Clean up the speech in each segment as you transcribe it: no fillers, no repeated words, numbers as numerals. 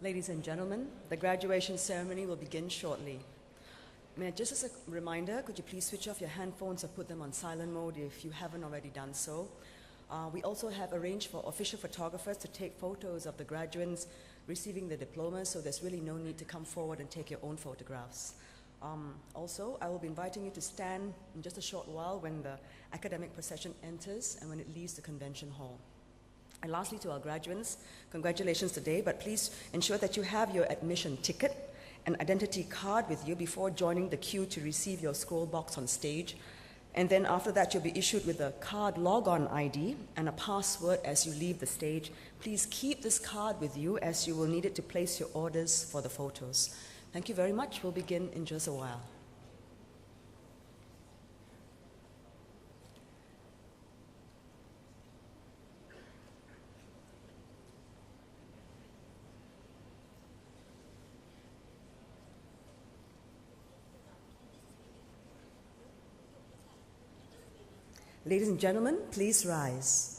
Ladies and gentlemen, the graduation ceremony will begin shortly. Just as a reminder, could you please switch off your handphones or put them on silent mode if you haven't already done so. We also have arranged for official photographers to take photos of the graduates receiving the diplomas, so there's really no need to come forward and take your own photographs. Also, I will be inviting you to stand in just a short while when the academic procession enters and when it leaves the convention hall. And lastly, to our graduates, congratulations today, but please ensure that you have your admission ticket and identity card with you before joining the queue to receive your scroll box on stage. And then after that, you'll be issued with a card log-on ID and a password as you leave the stage. Please keep this card with you as you will need it to place your orders for the photos. Thank you very much. We'll begin in just a while. Ladies and gentlemen, please rise.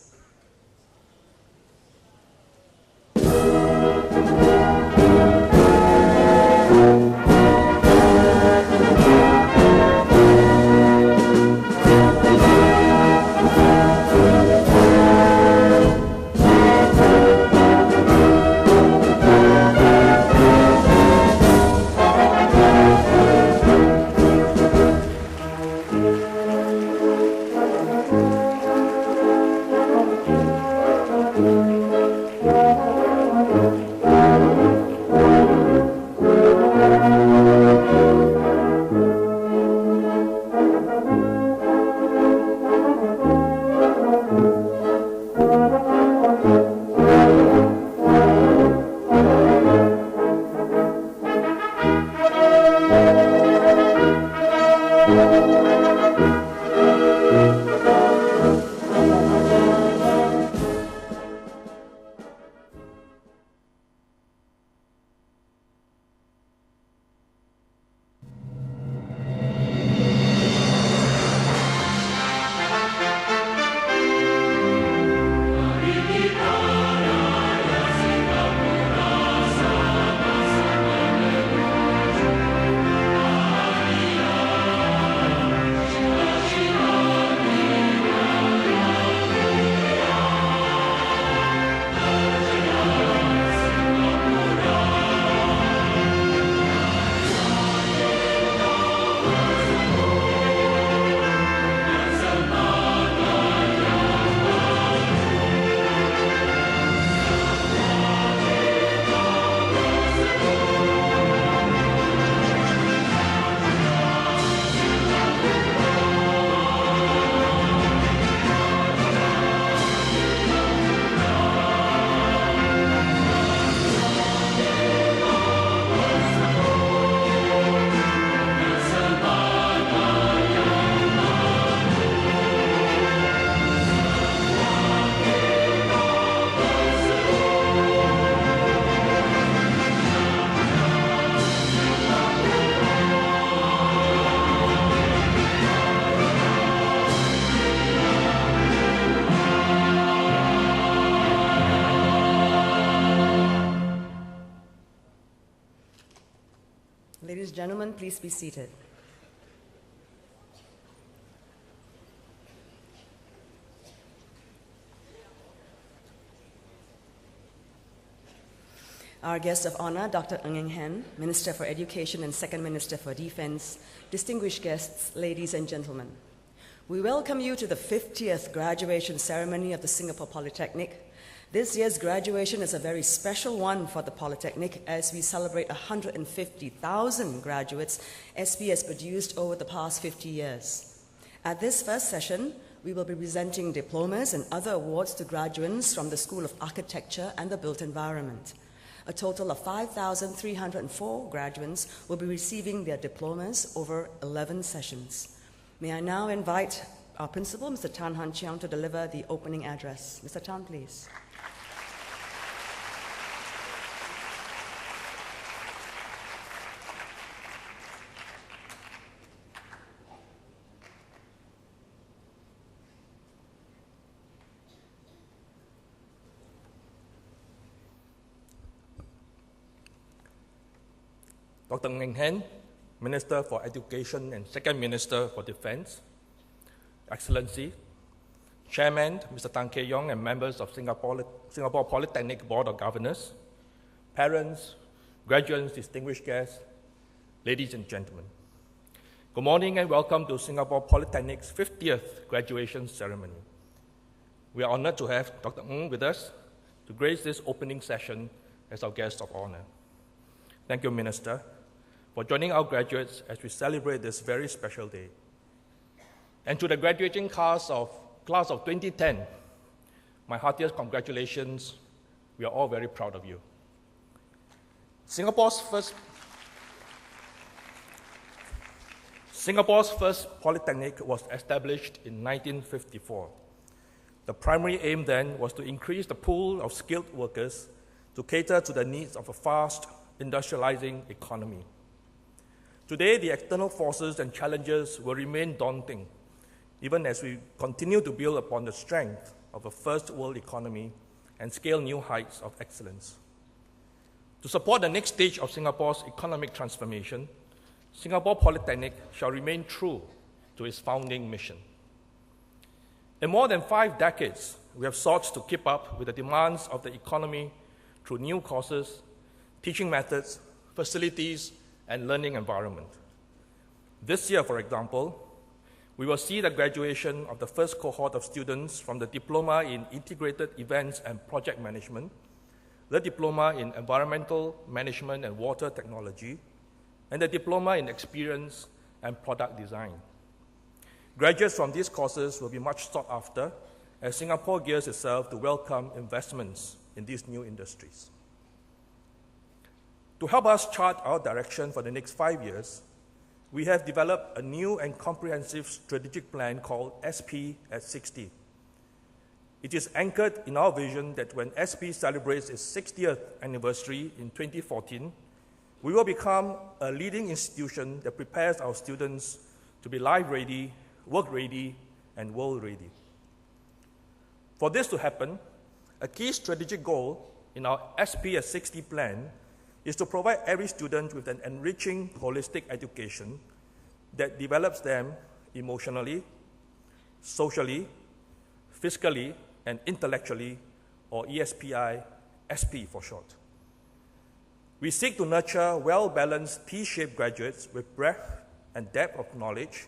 Ladies and gentlemen, please be seated. Our guest of honor, Dr. Ng Hen, Minister for Education and Second Minister for Defense, distinguished guests, ladies and gentlemen. We welcome you to the 50th graduation ceremony of the Singapore Polytechnic. This year's graduation is a very special one for the Polytechnic as we celebrate 150,000 graduates SP has produced over the past 50 years. At this first session, we will be presenting diplomas and other awards to graduates from the School of Architecture and the Built Environment. A total of 5,304 graduates will be receiving their diplomas over 11 sessions. May I now invite our principal, Mr. Tan Han Chiang, to deliver the opening address. Mr. Tan, please. Dr. Ng Hen, Minister for Education and Second Minister for Defense, Excellency, Chairman Mr. Tan Kee Yong and members of Singapore Polytechnic Board of Governors, parents, graduates, distinguished guests, ladies and gentlemen. Good morning and welcome to Singapore Polytechnic's 50th graduation ceremony. We are honored to have Dr. Ng with us to grace this opening session as our guest of honor. Thank you, Minister, for joining our graduates as we celebrate this very special day. And to the graduating class of 2010, my heartiest congratulations. We are all very proud of you. Singapore's first Polytechnic was established in 1954. The primary aim then was to increase the pool of skilled workers to cater to the needs of a fast, industrializing economy. Today, the external forces and challenges will remain daunting, even as we continue to build upon the strength of a first world economy and scale new heights of excellence. To support the next stage of Singapore's economic transformation, Singapore Polytechnic shall remain true to its founding mission. In more than 5 decades, we have sought to keep up with the demands of the economy through new courses, teaching methods, facilities, and learning environment. This year, for example, we will see the graduation of the first cohort of students from the Diploma in Integrated Events and Project Management, the Diploma in Environmental Management and Water Technology, and the Diploma in Experience and Product Design. Graduates from these courses will be much sought after as Singapore gears itself to welcome investments in these new industries. To help us chart our direction for the next 5 years, we have developed a new and comprehensive strategic plan called SP at 60. It is anchored in our vision that when SP celebrates its 60th anniversary in 2014, we will become a leading institution that prepares our students to be life-ready, work-ready, and world-ready. For this to happen, a key strategic goal in our SP at 60 plan is to provide every student with an enriching, holistic education that develops them emotionally, socially, physically, and intellectually, or ESPI, SP for short. We seek to nurture well-balanced T-shaped graduates with breadth and depth of knowledge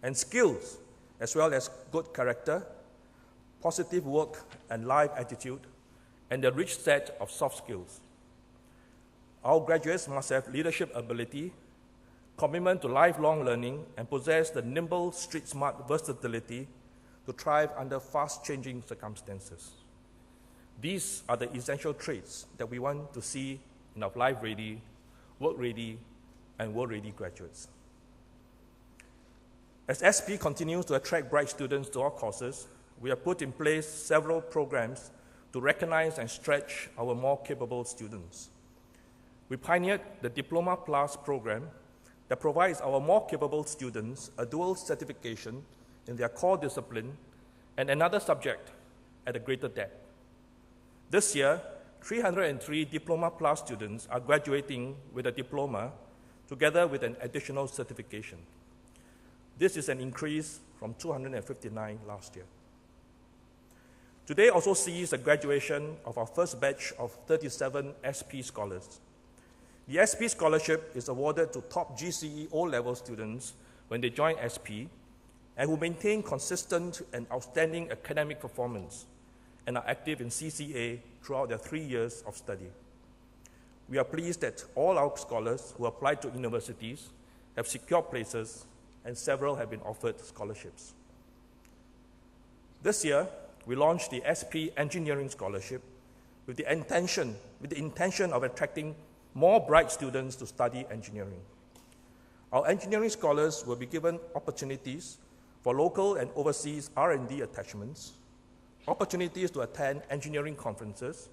and skills, as well as good character, positive work and life attitude, and a rich set of soft skills. Our graduates must have leadership ability, commitment to lifelong learning, and possess the nimble, street-smart versatility to thrive under fast-changing circumstances. These are the essential traits that we want to see in our life-ready, work-ready, and world-ready graduates. As SP continues to attract bright students to our courses, we have put in place several programs to recognize and stretch our more capable students. We pioneered the Diploma Plus program that provides our more capable students a dual certification in their core discipline and another subject at a greater depth. This year, 303 Diploma Plus students are graduating with a diploma together with an additional certification. This is an increase from 259 last year. Today also sees the graduation of our first batch of 37 SP scholars. The SP scholarship is awarded to top GCE O-level students when they join SP and who maintain consistent and outstanding academic performance and are active in CCA throughout their 3 years of study. We are pleased that all our scholars who applied to universities have secured places and several have been offered scholarships. This year, we launched the SP Engineering Scholarship with the intention of attracting more bright students to study engineering. Our engineering scholars will be given opportunities for local and overseas R&D attachments, opportunities to attend engineering conferences,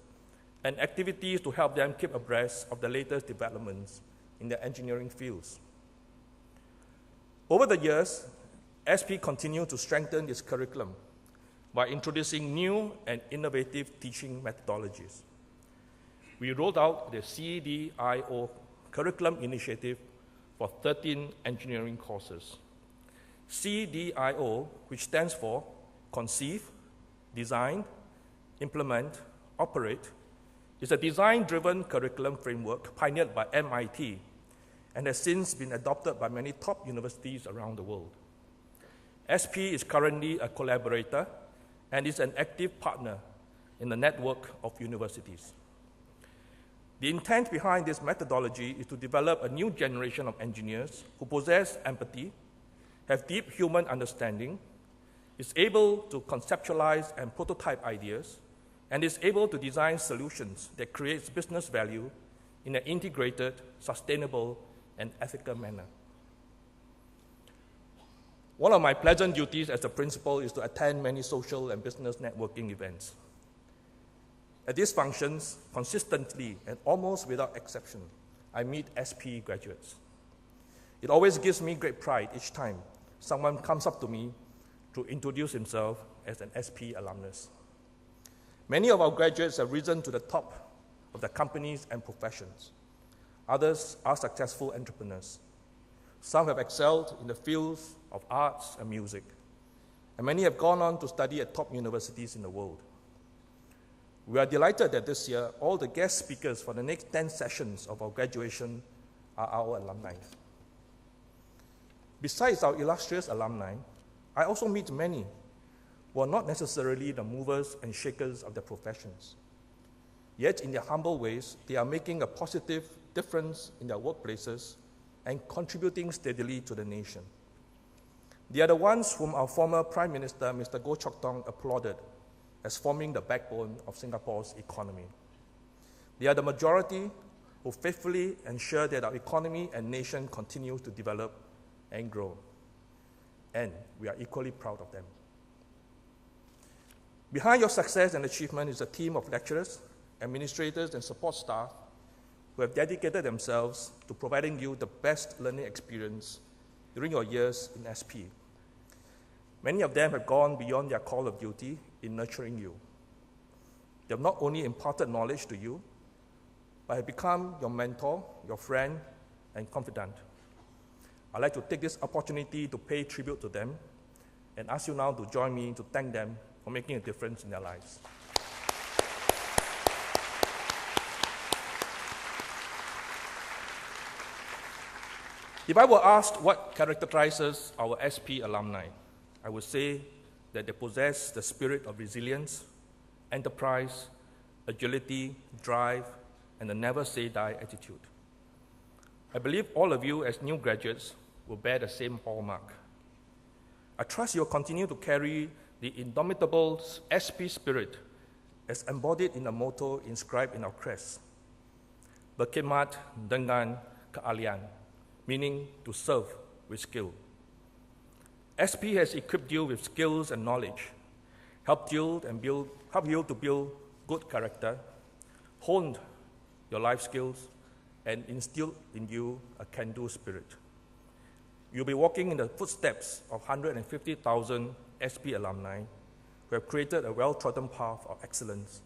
and activities to help them keep abreast of the latest developments in their engineering fields. Over the years, SP continued to strengthen its curriculum by introducing new and innovative teaching methodologies. We rolled out the CDIO curriculum initiative for 13 engineering courses. CDIO, which stands for Conceive, Design, Implement, Operate, is a design-driven curriculum framework pioneered by MIT and has since been adopted by many top universities around the world. SP is currently a collaborator and is an active partner in the network of universities. The intent behind this methodology is to develop a new generation of engineers who possess empathy, have deep human understanding, is able to conceptualize and prototype ideas, and is able to design solutions that create business value in an integrated, sustainable, and ethical manner. One of my pleasant duties as a principal is to attend many social and business networking events. At these functions, consistently and almost without exception, I meet SP graduates. It always gives me great pride each time someone comes up to me to introduce himself as an SP alumnus. Many of our graduates have risen to the top of their companies and professions. Others are successful entrepreneurs. Some have excelled in the fields of arts and music, and many have gone on to study at top universities in the world. We are delighted that this year, all the guest speakers for the next 10 sessions of our graduation are our alumni. Besides our illustrious alumni, I also meet many who are not necessarily the movers and shakers of their professions. Yet, in their humble ways, they are making a positive difference in their workplaces and contributing steadily to the nation. They are the ones whom our former Prime Minister, Mr. Goh Chok Tong, applauded as forming the backbone of Singapore's economy. They are the majority who faithfully ensure that our economy and nation continue to develop and grow. And we are equally proud of them. Behind your success and achievement is a team of lecturers, administrators, and support staff who have dedicated themselves to providing you the best learning experience during your years in SP. Many of them have gone beyond their call of duty in nurturing you. They have not only imparted knowledge to you, but have become your mentor, your friend, and confidant. I'd like to take this opportunity to pay tribute to them and ask you now to join me to thank them for making a difference in their lives. If I were asked what characterizes our SP alumni, I would say that they possess the spirit of resilience, enterprise, agility, drive, and a never-say-die attitude. I believe all of you as new graduates will bear the same hallmark. I trust you'll continue to carry the indomitable SP spirit as embodied in the motto inscribed in our crest, Berkhidmat dengan keahlian, meaning to serve with skill. SP has equipped you with skills and knowledge, helped you to build good character, honed your life skills, and instilled in you a can-do spirit. You'll be walking in the footsteps of 150,000 SP alumni who have created a well-trodden path of excellence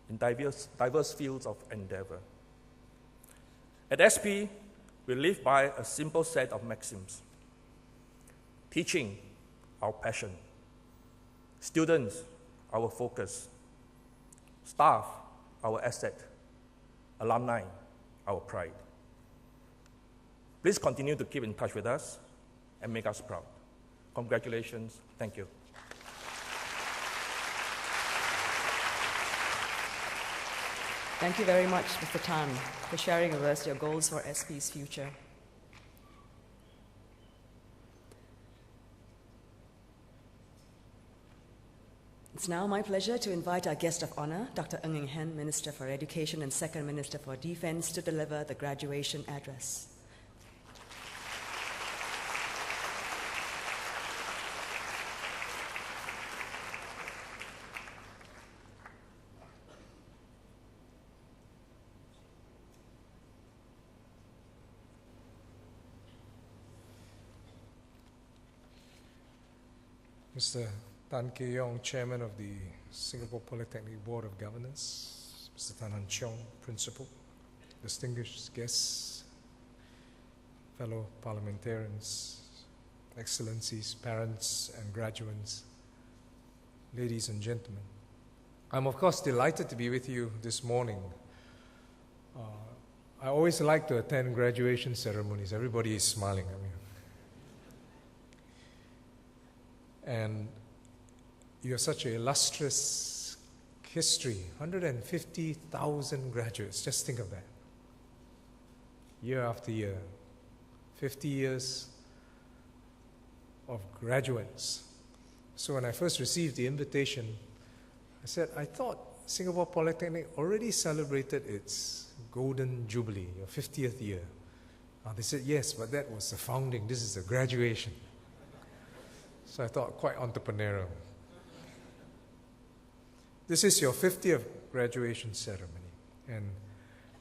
in diverse fields of endeavor. At SP, we live by a simple set of maxims. Teaching, our passion. Students, our focus. Staff, our asset. Alumni, our pride. Please continue to keep in touch with us and make us proud. Congratulations. Thank you. Thank you very much, Mr. Tan, for sharing with us your goals for SP's future. It's now my pleasure to invite our guest of honor, Dr. Ng Eng Hen, Minister for Education and Second Minister for Defense, to deliver the graduation address. Mr. Tan Kee Yong, Chairman of the Singapore Polytechnic Board of Governors, Mr. Tan Han Cheong, Principal, distinguished guests, fellow parliamentarians, excellencies, parents and graduates, ladies and gentlemen. I'm of course delighted to be with you this morning. I always like to attend graduation ceremonies. Everybody is smiling at me. And you have such an illustrious history, 150,000 graduates. Just think of that. Year after year, 50 years of graduates. So when I first received the invitation, I said, I thought Singapore Polytechnic already celebrated its Golden Jubilee, your 50th year. They said, yes, but that was the founding. This is the graduation. So I thought, quite entrepreneurial. This is your 50th graduation ceremony. And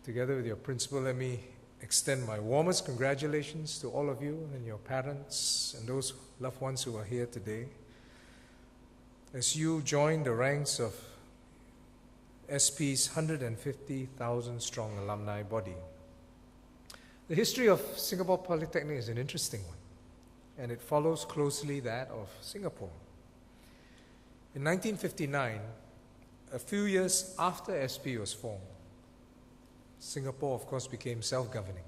together with your principal, let me extend my warmest congratulations to all of you and your parents and those loved ones who are here today, as you join the ranks of SP's 150,000 strong alumni body. The history of Singapore Polytechnic is an interesting one, and it follows closely that of Singapore. In 1959, a few years after SP was formed, Singapore, of course, became self-governing.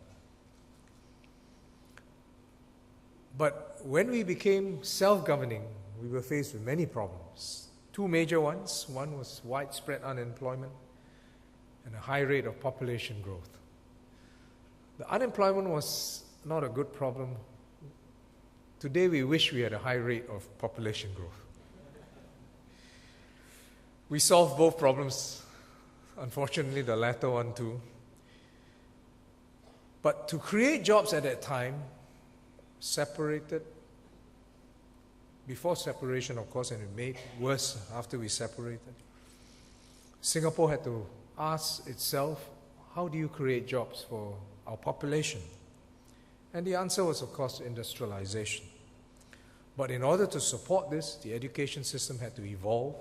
But when we became self-governing, we were faced with many problems. Two major ones. One was widespread unemployment and a high rate of population growth. The unemployment was not a good problem. Today we wish we had a high rate of population growth. We solved both problems, unfortunately the latter one too. But to create jobs at that time, before separation, of course, and it made worse after we separated, Singapore had to ask itself, how do you create jobs for our population? And the answer was, of course, industrialization. But in order to support this, the education system had to evolve.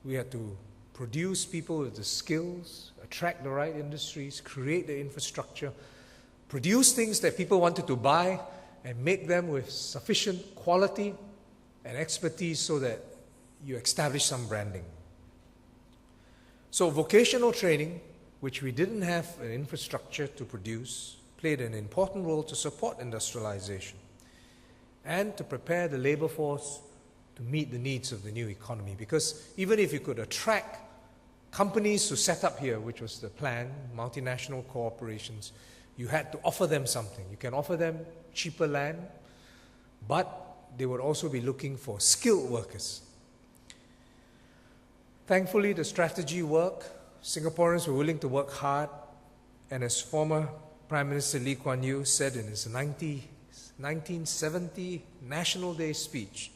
We had to produce people with the skills, attract the right industries, create the infrastructure, produce things that people wanted to buy, and make them with sufficient quality and expertise so that you establish some branding. So vocational training, which we didn't have an infrastructure to produce, played an important role to support industrialization and to prepare the labor force to meet the needs of the new economy. Because even if you could attract companies to set up here, which was the plan, multinational corporations, you had to offer them something. You can offer them cheaper land, but they would also be looking for skilled workers. Thankfully, the strategy worked. Singaporeans were willing to work hard, and as former Prime Minister Lee Kuan Yew said in his 1970 National Day speech,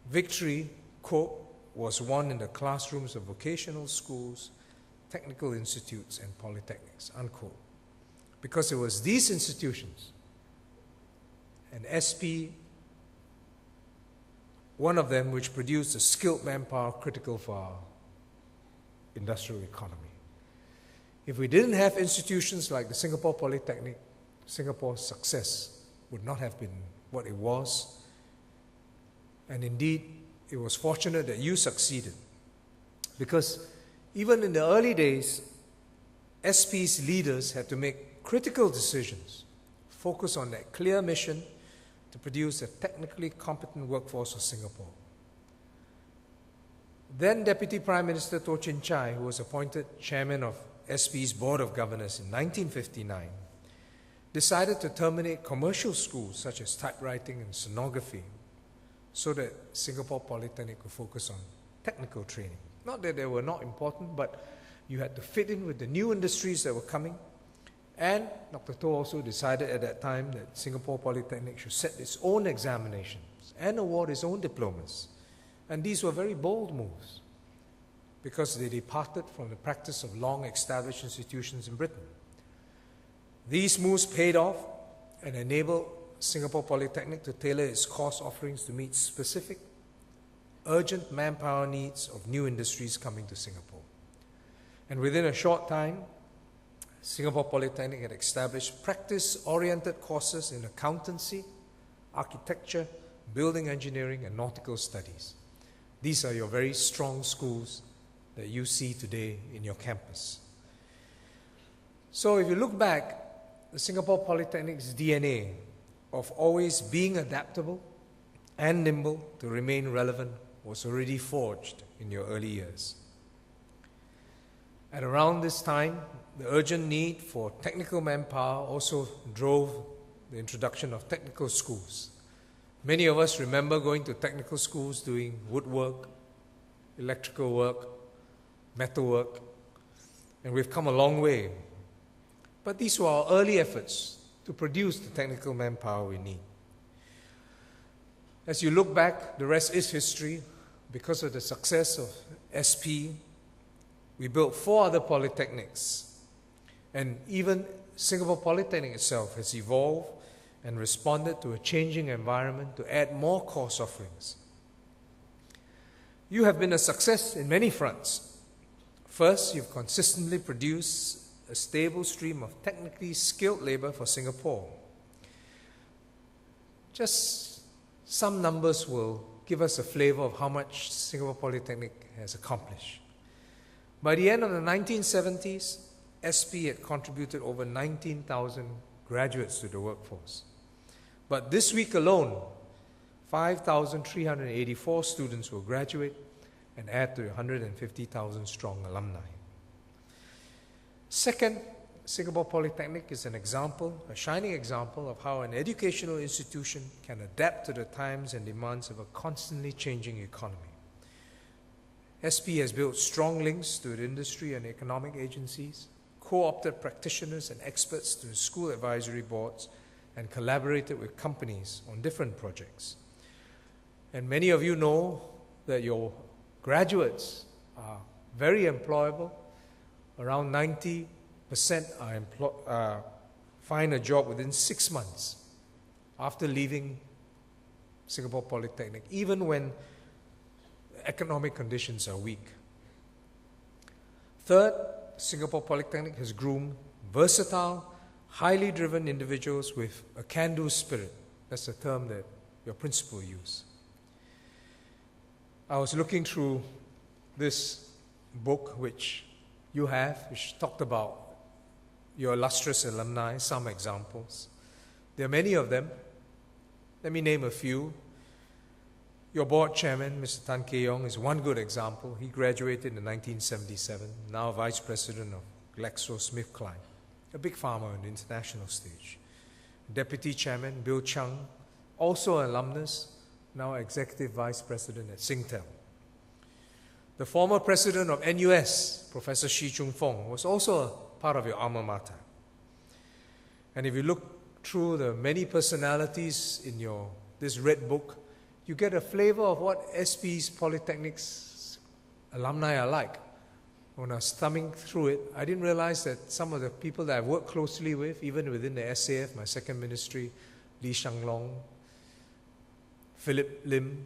victory, quote, was won in the classrooms of vocational schools, technical institutes, and polytechnics, unquote. Because it was these institutions, and SP, one of them, which produced the skilled manpower critical for our industrial economy. If we didn't have institutions like the Singapore Polytechnic, Singapore's success would not have been what it was. And indeed, it was fortunate that you succeeded. Because even in the early days, SP's leaders had to make critical decisions, focus on that clear mission to produce a technically competent workforce for Singapore. Then Deputy Prime Minister Toh Chin Chye, who was appointed chairman of SP's Board of Governors in 1959, decided to terminate commercial schools such as typewriting and sonography so that Singapore Polytechnic could focus on technical training. Not that they were not important, but you had to fit in with the new industries that were coming. And Dr. Toh also decided at that time that Singapore Polytechnic should set its own examinations and award its own diplomas. And these were very bold moves because they departed from the practice of long-established institutions in Britain. These moves paid off and enabled Singapore Polytechnic to tailor its course offerings to meet specific, urgent manpower needs of new industries coming to Singapore. And within a short time, Singapore Polytechnic had established practice-oriented courses in accountancy, architecture, building engineering, and nautical studies. These are your very strong schools that you see today in your campus. So if you look back, the Singapore Polytechnic's DNA of always being adaptable and nimble to remain relevant was already forged in your early years. At around this time, the urgent need for technical manpower also drove the introduction of technical schools. Many of us remember going to technical schools doing woodwork, electrical work, metalwork, and we've come a long way. But these were our early efforts to produce the technical manpower we need. As you look back, the rest is history. Because of the success of SP, we built 4 other polytechnics. And even Singapore Polytechnic itself has evolved and responded to a changing environment to add more course offerings. You have been a success in many fronts. First, you've consistently produced a stable stream of technically skilled labor for Singapore. Just some numbers will give us a flavor of how much Singapore Polytechnic has accomplished. By the end of the 1970s, SP had contributed over 19,000 graduates to the workforce. But this week alone, 5,384 students will graduate and add to 150,000 strong alumni. Second, Singapore Polytechnic is an example, a shining example of how an educational institution can adapt to the times and demands of a constantly changing economy. SP has built strong links to the industry and economic agencies, co-opted practitioners and experts to the school advisory boards, and collaborated with companies on different projects. And many of you know that your graduates are very employable. Around 90% find a job within 6 months after leaving Singapore Polytechnic, even when economic conditions are weak. Third, Singapore Polytechnic has groomed versatile, highly driven individuals with a can-do spirit. That's the term that your principal used. I was looking through this book, which you have, which talked about your illustrious alumni, some examples. There are many of them. Let me name a few. Your board chairman, Mr. Tan Kee Yong, is one good example. He graduated in 1977, now vice president of GlaxoSmithKline, a big pharma on the international stage. Deputy chairman, Bill Chung, also an alumnus, now executive vice president at Singtel. The former president of NUS, Professor Shi Chung Fong, was also a part of your alma mater. And if you look through the many personalities in this red book, you get a flavor of what SP's Polytechnic's alumni are like. When I was thumbing through it, I didn't realize that some of the people that I've worked closely with, even within the SAF, my second ministry, Lee Shang Long, Philip Lim,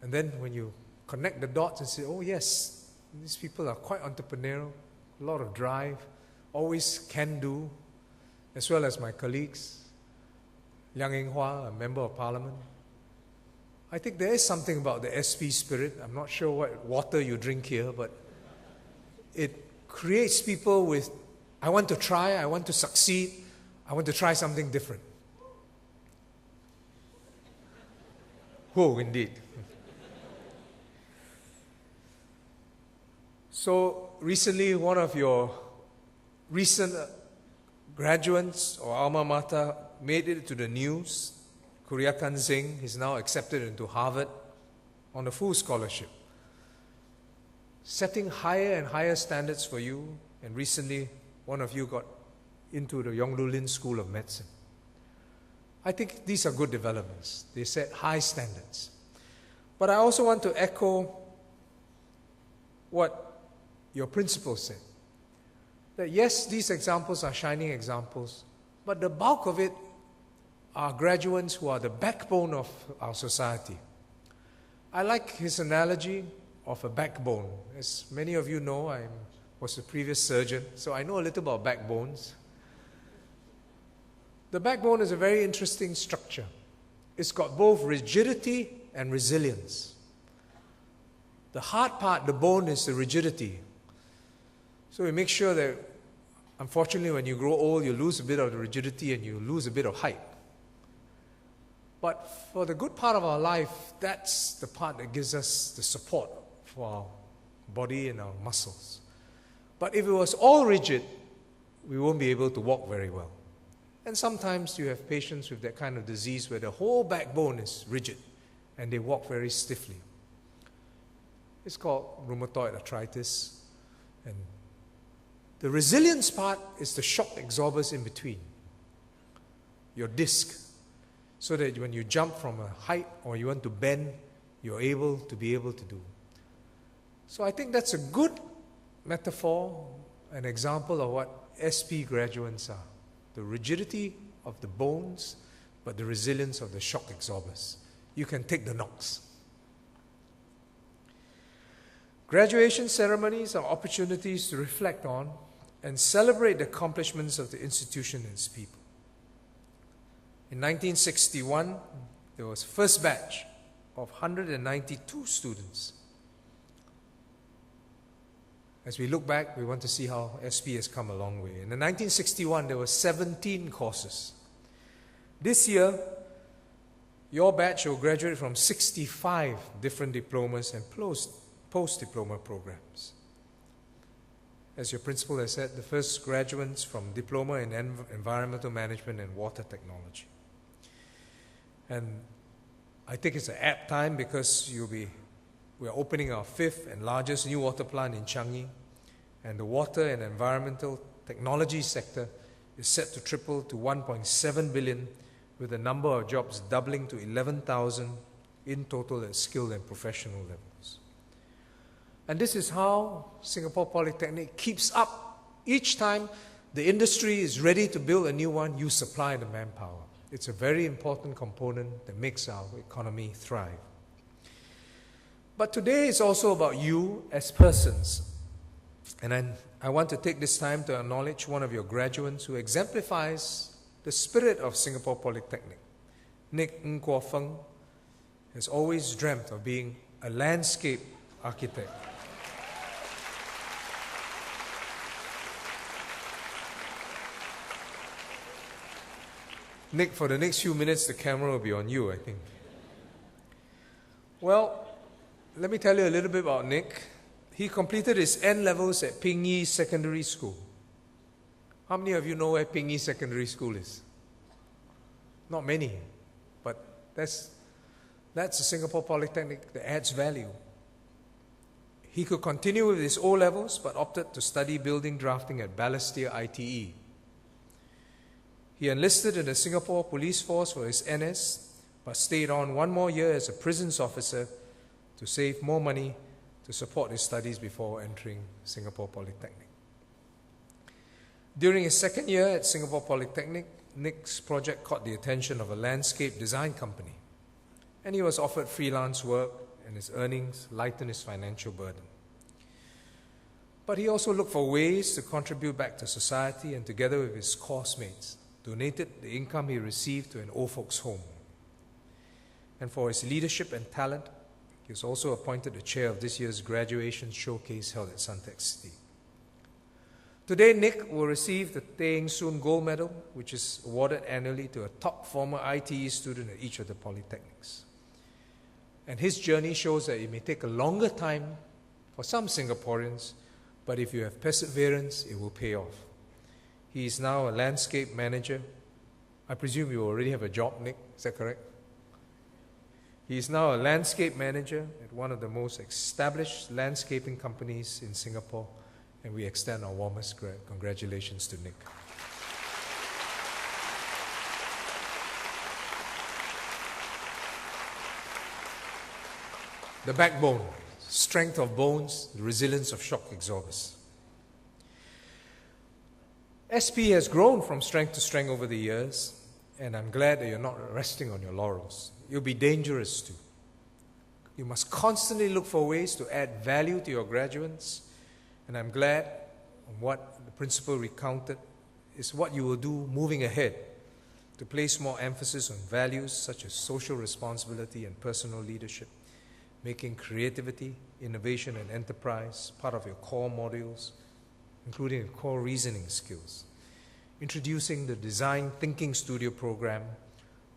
and then when you connect the dots and say, oh yes, these people are quite entrepreneurial, a lot of drive, always can do, as well as my colleagues, Liang Eng-hua, a member of parliament. I think there is something about the SP spirit. I'm not sure what water you drink here, but it creates people with, I want to try, I want to succeed, I want to try something different. Oh, indeed. So recently, one of your recent graduates or alma mater made it to the news. Kuriakan Singh is now accepted into Harvard on a full scholarship, setting higher and higher standards for you. And recently, one of you got into the Yongloo Lin School of Medicine. I think these are good developments. They set high standards. But I also want to echo what your principal said. That yes, these examples are shining examples, but the bulk of it are graduates who are the backbone of our society. I like his analogy of a backbone. As many of you know, I'm was a previous surgeon, so I know a little about backbones. The backbone is a very interesting structure. It's got both rigidity and resilience. The hard part, the bone, is the rigidity. So we make sure that, unfortunately, when you grow old, you lose a bit of the rigidity and you lose a bit of height. But for the good part of our life, that's the part that gives us the support for our body and our muscles. But if it was all rigid, we won't be able to walk very well. And sometimes you have patients with that kind of disease where the whole backbone is rigid and they walk very stiffly. It's called rheumatoid arthritis. And the resilience part is the shock absorbers in between, your disc, so that when you jump from a height or you want to bend, you're able to do. So I think that's a good metaphor, an example of what SP graduates are. The rigidity of the bones, but the resilience of the shock absorbers. You can take the knocks. Graduation ceremonies are opportunities to reflect on and celebrate the accomplishments of the institution and its people. In 1961, there was first batch of 192 students. As we look back, we want to see how SP has come a long way. In 1961, there were 17 courses. This year, your batch will graduate from 65 different diplomas and post-diploma programs. As your principal has said, the first graduates from diploma in environmental management and water technology. And I think it's an apt time because we're opening our 5th and largest new water plant in Changi, and the water and environmental technology sector is set to triple to 1.7 billion, with the number of jobs doubling to 11,000 in total at skilled and professional levels. And this is how Singapore Polytechnic keeps up. Each time the industry is ready to build a new one, you supply the manpower. It's a very important component that makes our economy thrive. But today is also about you as persons. And I want to take this time to acknowledge one of your graduates who exemplifies the spirit of Singapore Polytechnic. Nick Ng Kuo Feng has always dreamt of being a landscape architect. Nick, for the next few minutes, the camera will be on you, I think. Well, let me tell you a little bit about Nick. He completed his N-levels at Ping Yi Secondary School. How many of you know where Ping Yi Secondary School is? Not many, but that's a Singapore Polytechnic that adds value. He could continue with his O-levels, but opted to study building drafting at Balestier ITE. He enlisted in the Singapore Police Force for his NS, but stayed on one more year as a prisons officer to save more money to support his studies before entering Singapore Polytechnic. During his second year at Singapore Polytechnic, Nick's project caught the attention of a landscape design company, and he was offered freelance work, and his earnings lightened his financial burden. But he also looked for ways to contribute back to society, and together with his course mates, donated the income he received to an old folks' home. And for his leadership and talent, he was also appointed the chair of this year's graduation showcase held at Suntec City. Today, Nick will receive the Teng Soon Gold Medal, which is awarded annually to a top former ITE student at each of the polytechnics. And his journey shows that it may take a longer time for some Singaporeans, but if you have perseverance, it will pay off. He is now a landscape manager. I presume you already have a job, Nick, is that correct? He is now a landscape manager at one of the most established landscaping companies in Singapore, and we extend our warmest congratulations to Nick. The backbone, strength of bones, the resilience of shock absorbers. SP has grown from strength to strength over the years, and I'm glad that you're not resting on your laurels. You'll be dangerous too. You must constantly look for ways to add value to your graduates, and I'm glad on what the principal recounted is what you will do moving ahead to place more emphasis on values such as social responsibility and personal leadership, making creativity, innovation, and enterprise part of your core modules, including core reasoning skills. Introducing the Design Thinking Studio program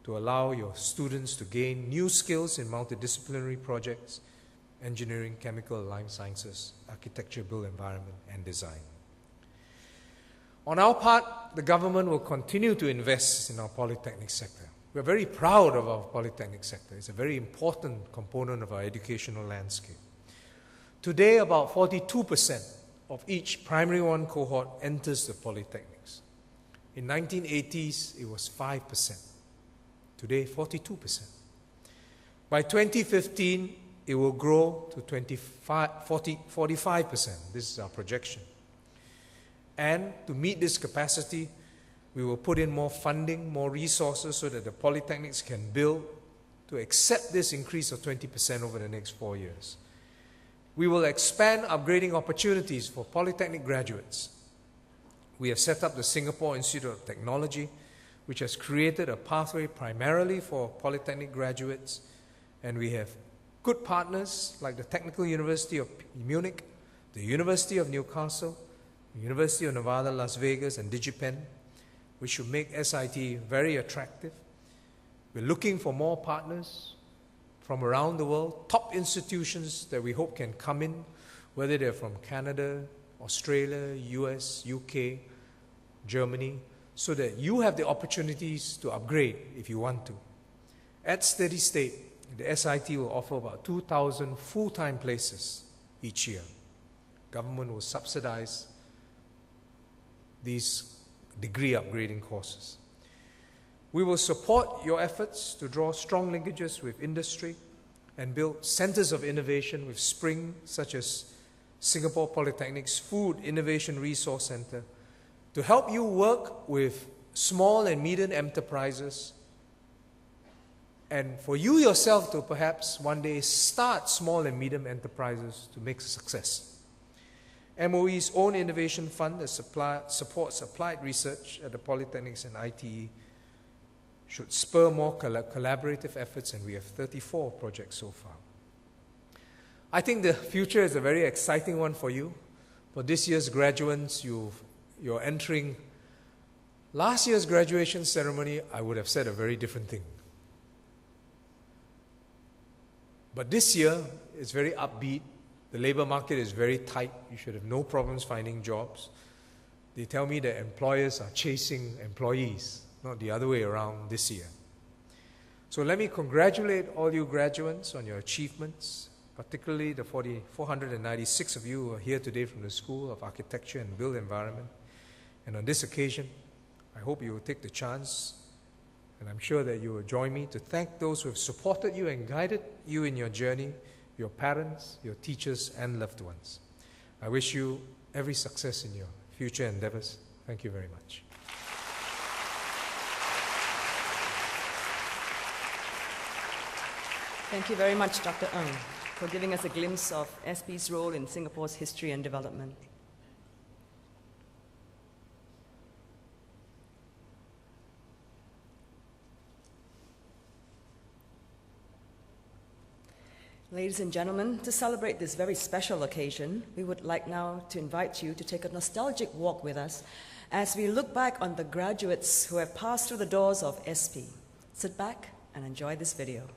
to allow your students to gain new skills in multidisciplinary projects, engineering, chemical, life sciences, architecture, built environment, and design. On our part, the government will continue to invest in our Polytechnic sector. We're very proud of our Polytechnic sector. It's a very important component of our educational landscape. Today, about 42% of each primary one cohort enters the Polytechnics. In 1980s, it was 5%. Today, 42%. By 2015, it will grow to 45%. This is our projection. And to meet this capacity, we will put in more funding, more resources so that the polytechnics can build to accept this increase of 20% over the next 4 years. We will expand upgrading opportunities for polytechnic graduates. We have set up the Singapore Institute of Technology, which has created a pathway primarily for polytechnic graduates, and we have good partners like the Technical University of Munich, the University of Newcastle, the University of Nevada, Las Vegas, and DigiPen, which should make SIT very attractive. We're looking for more partners from around the world, top institutions that we hope can come in, whether they're from Canada, Australia, US, UK, Germany, so that you have the opportunities to upgrade if you want to. At steady state, the SIT will offer about 2,000 full-time places each year. Government will subsidize these degree upgrading courses. We will support your efforts to draw strong linkages with industry and build centers of innovation with Spring, such as Singapore Polytechnic's Food Innovation Resource Center, to help you work with small and medium enterprises, and for you yourself to perhaps one day start small and medium enterprises to make a success. MOE's own innovation fund that supports applied research at the Polytechnics and ITE should spur more collaborative efforts, and we have 34 projects so far. I think the future is a very exciting one for you. For this year's graduates, you're entering. Last year's graduation ceremony, I would have said a very different thing. But this year, it's very upbeat. The labor market is very tight. You should have no problems finding jobs. They tell me that employers are chasing employees, not the other way around this year. So let me congratulate all you graduates on your achievements, particularly the 496 of you who are here today from the School of Architecture and Built Environment. And on this occasion, I hope you will take the chance, and I'm sure that you will join me to thank those who have supported you and guided you in your journey, your parents, your teachers, and loved ones. I wish you every success in your future endeavors. Thank you very much. Thank you very much, Dr. Ng, for giving us a glimpse of SP's role in Singapore's history and development. Ladies and gentlemen, to celebrate this very special occasion, we would like now to invite you to take a nostalgic walk with us as we look back on the graduates who have passed through the doors of SP. Sit back and enjoy this video.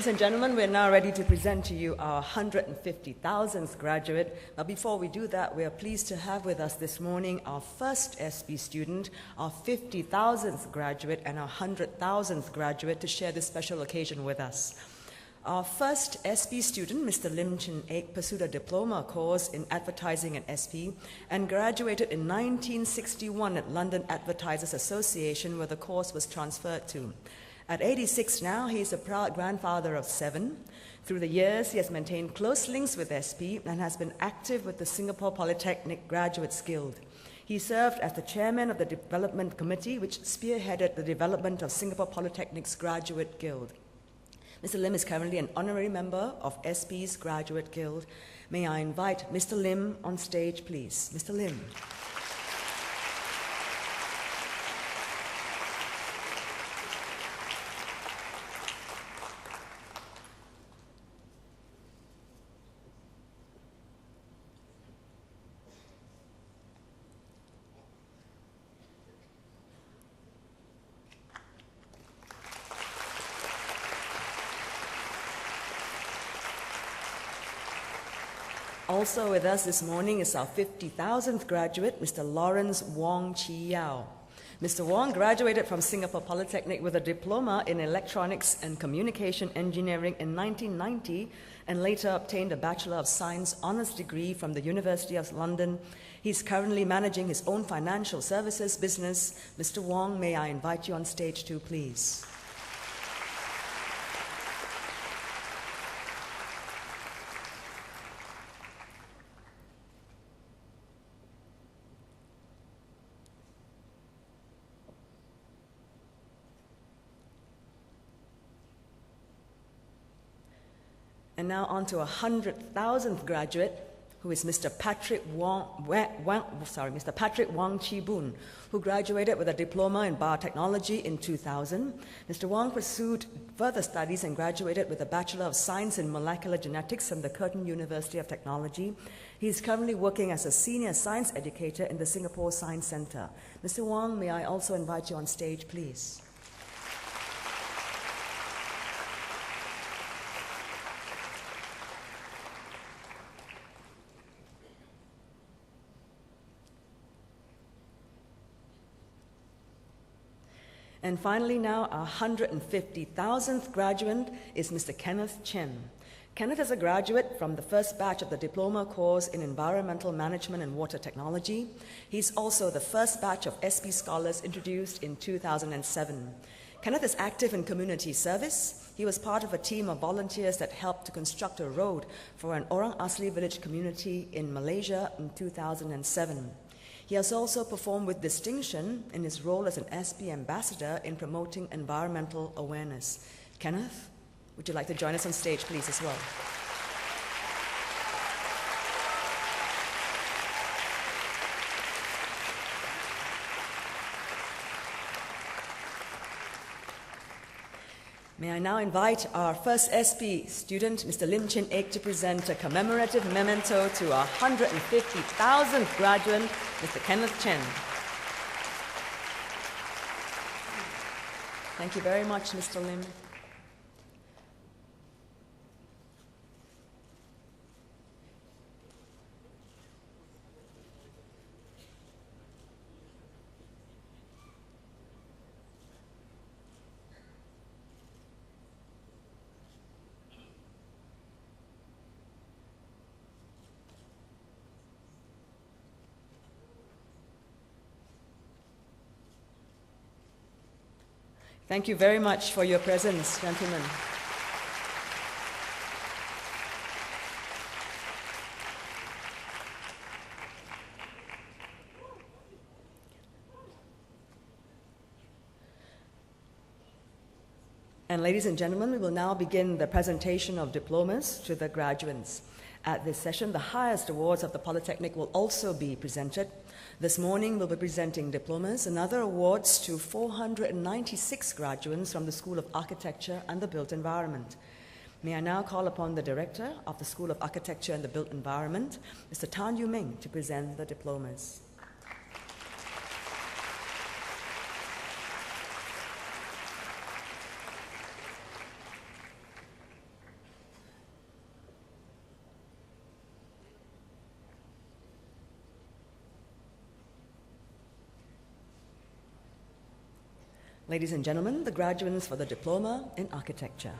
Ladies and gentlemen, we're now ready to present to you our 150,000th graduate. Now, before we do that, we are pleased to have with us this morning our first SB student, our 50,000th graduate, and our 100,000th graduate to share this special occasion with us. Our first SB student, Mr. Lim Chin Ek, pursued a diploma course in advertising at SP and graduated in 1961 at London Advertisers Association, where the course was transferred to. At 86 now, he is a proud grandfather of 7. Through the years, he has maintained close links with SP and has been active with the Singapore Polytechnic Graduates Guild. He served as the chairman of the Development Committee, which spearheaded the development of Singapore Polytechnic's Graduate Guild. Mr. Lim is currently an honorary member of SP's Graduate Guild. May I invite Mr. Lim on stage, please. Mr. Lim. Also with us this morning is our 50,000th graduate, Mr. Lawrence Wong Chi Yao. Mr. Wong graduated from Singapore Polytechnic with a diploma in Electronics and Communication Engineering in 1990 and later obtained a Bachelor of Science Honours degree from the University of London. He's currently managing his own financial services business. Mr. Wong, may I invite you on stage too, please. And now on to a 100,000th graduate, who is Mr. Patrick Wong Chi Boon, who graduated with a diploma in biotechnology in 2000. Mr. Wong pursued further studies and graduated with a Bachelor of Science in Molecular Genetics from the Curtin University of Technology. He is currently working as a senior science educator in the Singapore Science Centre. Mr. Wong, may I also invite you on stage, please. And finally now, our 150,000th graduate is Mr. Kenneth Chen. Kenneth is a graduate from the first batch of the diploma course in Environmental Management and Water Technology. He's also the first batch of SP scholars introduced in 2007. Kenneth is active in community service. He was part of a team of volunteers that helped to construct a road for an Orang Asli village community in Malaysia in 2007. He has also performed with distinction in his role as an SP ambassador in promoting environmental awareness. Kenneth, would you like to join us on stage, please, as well? May I now invite our first SP student, Mr. Lim Chin Ek, to present a commemorative memento to our 150,000th graduate, Mr. Kenneth Chen. Thank you very much, Mr. Lim. Thank you very much for your presence, gentlemen. And ladies and gentlemen, we will now begin the presentation of diplomas to the graduates. At this session, the highest awards of the Polytechnic will also be presented. This morning, we'll be presenting diplomas and other awards to 496 graduates from the School of Architecture and the Built Environment. May I now call upon the Director of the School of Architecture and the Built Environment, Mr. Tan Yu Ming, to present the diplomas. Ladies and gentlemen, the graduates for the Diploma in Architecture.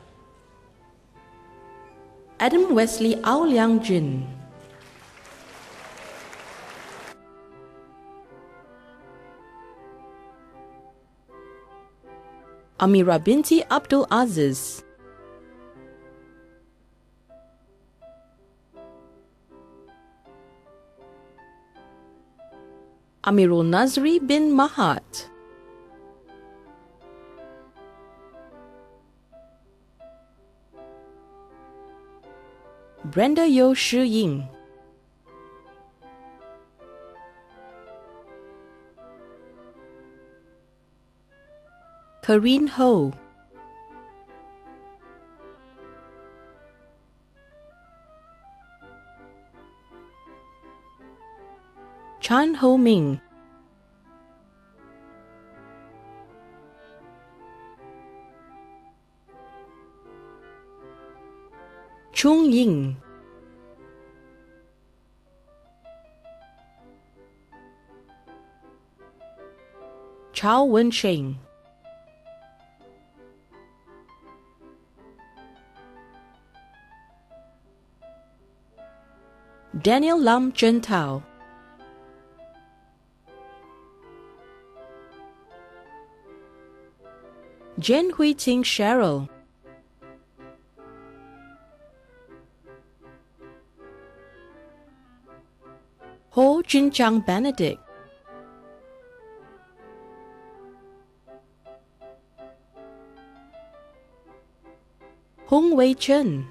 Adam Wesley Aoliang Jin. Amira binti Abdul Aziz. Amirul Nazri bin Mahat. Brenda Yo Shi Ying. Karine Ho. Chan Ho Ming. Chung Ying. Chao Wen Sheng. Daniel Lam Chen Tao. Jen Hui Ting Cheryl. Ho Jin Chang Benedict. Hong Wei Chen.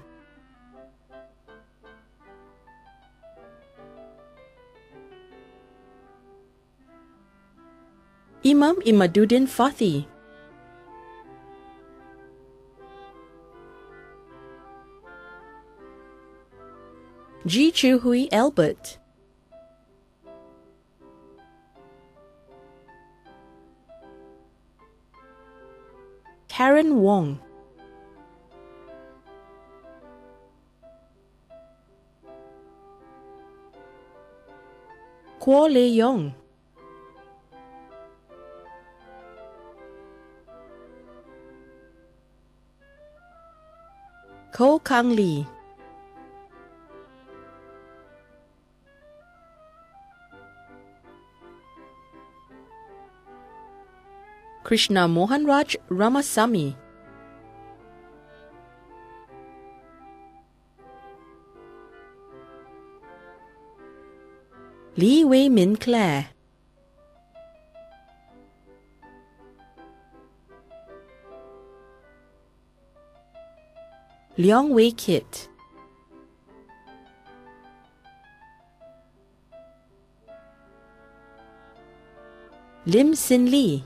Imam Imaduddin Fathi. Ji Chu Hui Albert. Karen Wong. Kuo Le Yong. Ko Kang Lee. Krishna Mohanraj Ramasamy. Lee Wei Min Claire. Leong Wei Kit. Lim Sin Lee.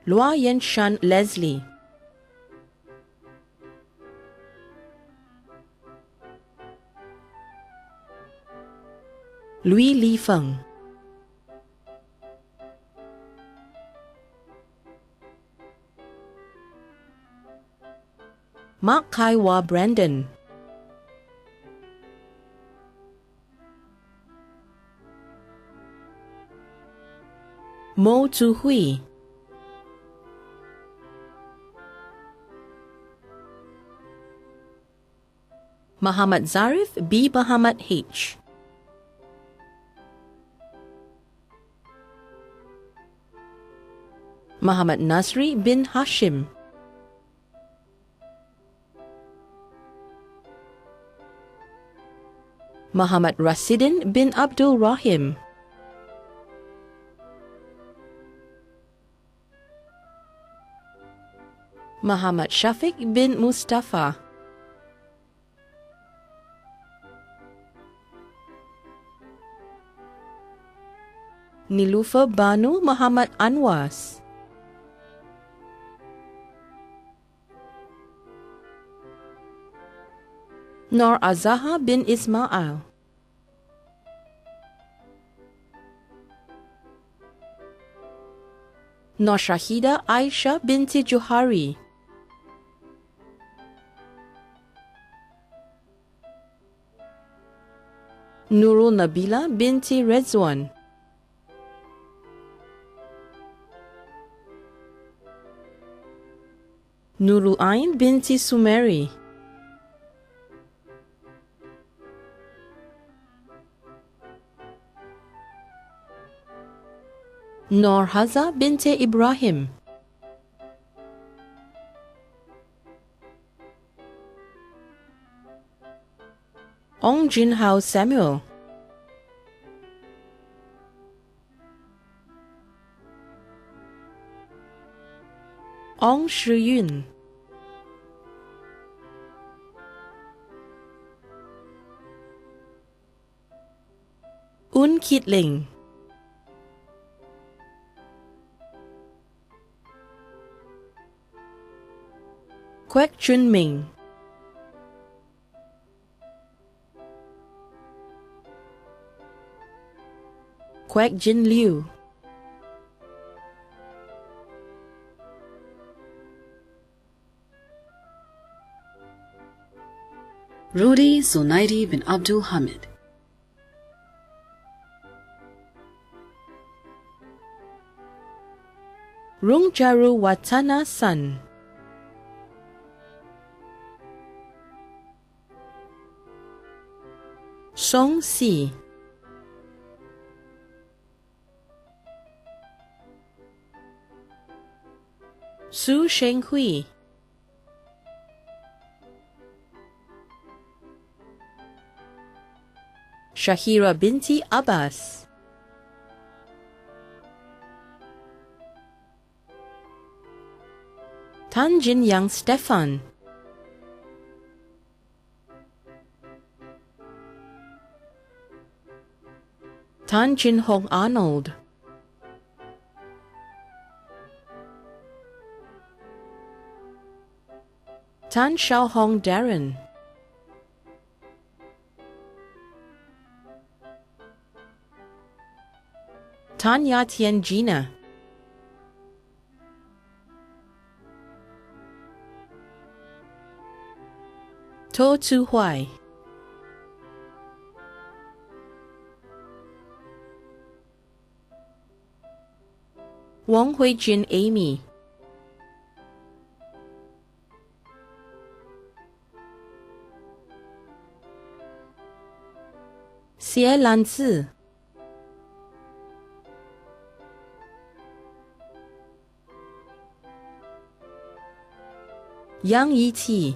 Lua Yen Shan Leslie. Louis Li Feng. Mark Kaiwa Brandon. Mo Tu Hui. Muhammad Zarif B. Muhammad H. Muhammad Nasri bin Hashim. Muhammad Rasidin bin Abdul Rahim. Muhammad Shafiq bin Mustafa. Nilufer Banu Muhammad Anwas. Nor Azaha bin Ismail. Nor Shahida Aisha binti Johari. Nurul Nabila binti Rezwan, Nurul Ain binti Sumeri, Nur Haza binti Ibrahim, Ong Jinhao Samuel, Ong Shiyun, Un Kit Ling, Kwek Chun Ming, Kwek Jin Liu, Rudy Zunaidi bin Abdul Hamid, Rungjaru Watana San, Song Si, Su Shenghui, Shahira binti Abbas, Tan Jin Yang Stefan, Tan Jin Hong Arnold, Tan Xiao Hong Darren, Tan Ya Tian Gina, To Tu Huai, Wong Hui Jin Amy, Xie Lan Zi, Yang Yiqi,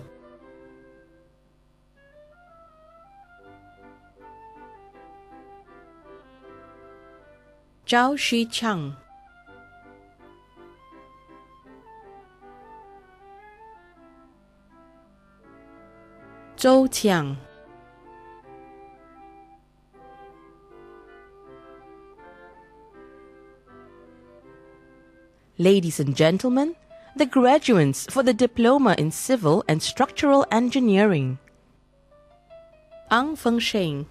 Zhao Shichang, Zhou Qiang, Ladies and gentlemen, the graduates for the Diploma in Civil and Structural Engineering. Ang Fengsheng,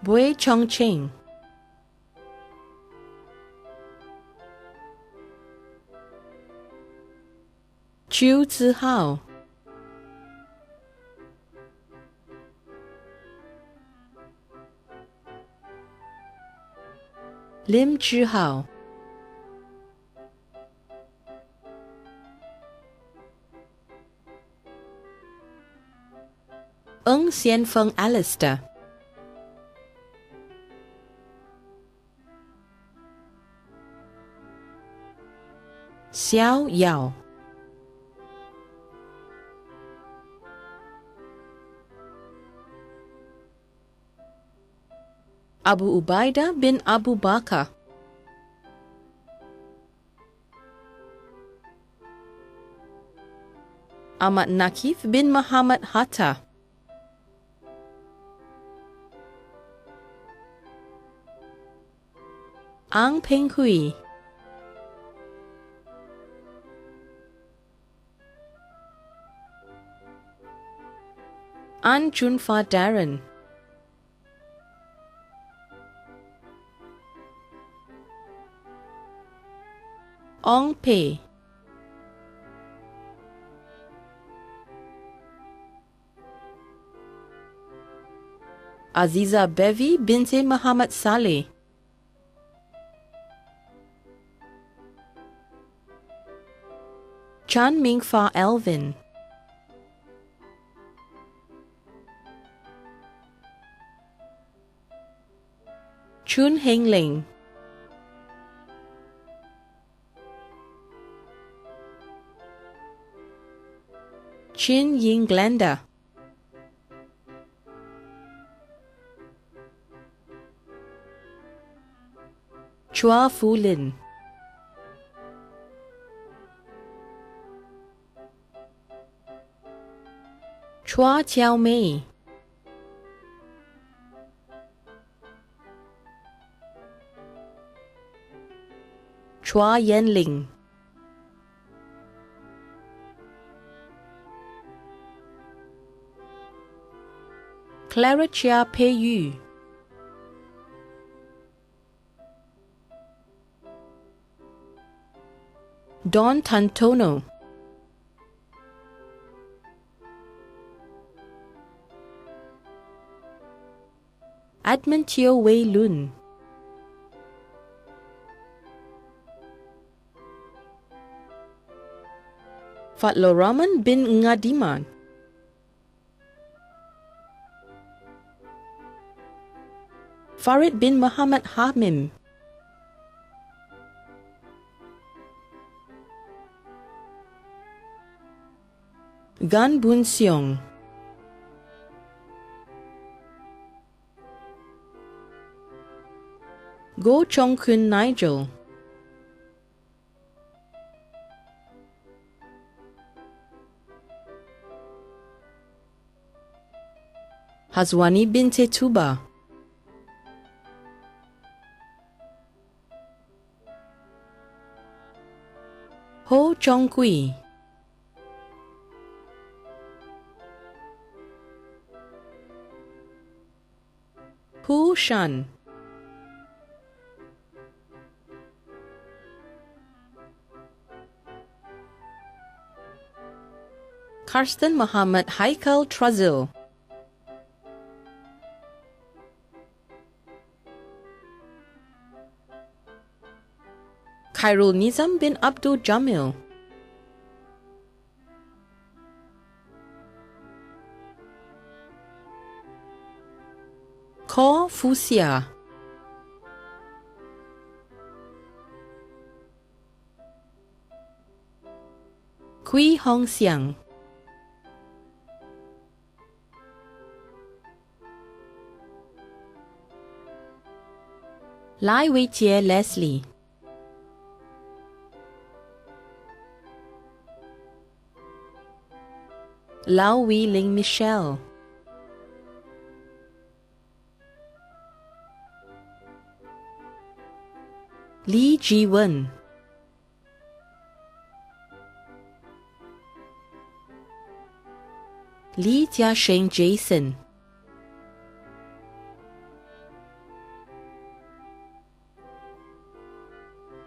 Bui Chongqing, Chu Zihao, Lim Zhihao, Ng Xianfeng Alistair, Xiao Yao, Abu Ubaidah bin Abu Bakar, Ahmad Nakif bin Muhammad Hatta, Ang Peng Hui, An Junfa Darren, Ong Pei, Aziza Bevi binti Muhammad Saleh, Chan Mingfa Alvin, Chun Heng Ling, Chin Ying Glenda, Chua Fu Lin, Chua Chiao Mei, Chua Yen Ling, Clara Chia Pei Yu, Don Tantono, Admin Teo Wei Lun, Fatlo Rahman bin Ngadiman, Farid bin Muhammad Hamim, Gan Bun Seong, Go Chong Kun Nigel, Hazwani binti Tuba, Ho Chong Kui, Hu Shan, Karsten Muhammad Haikal Trazil, Khairul Nizam bin Abdul Jamil, Ko Fusia, Kui Hong Xiang, Lai Weijie Leslie, Lau Wei Ling Michelle, Lee Ji Wen, Lee Jiasheng Jason,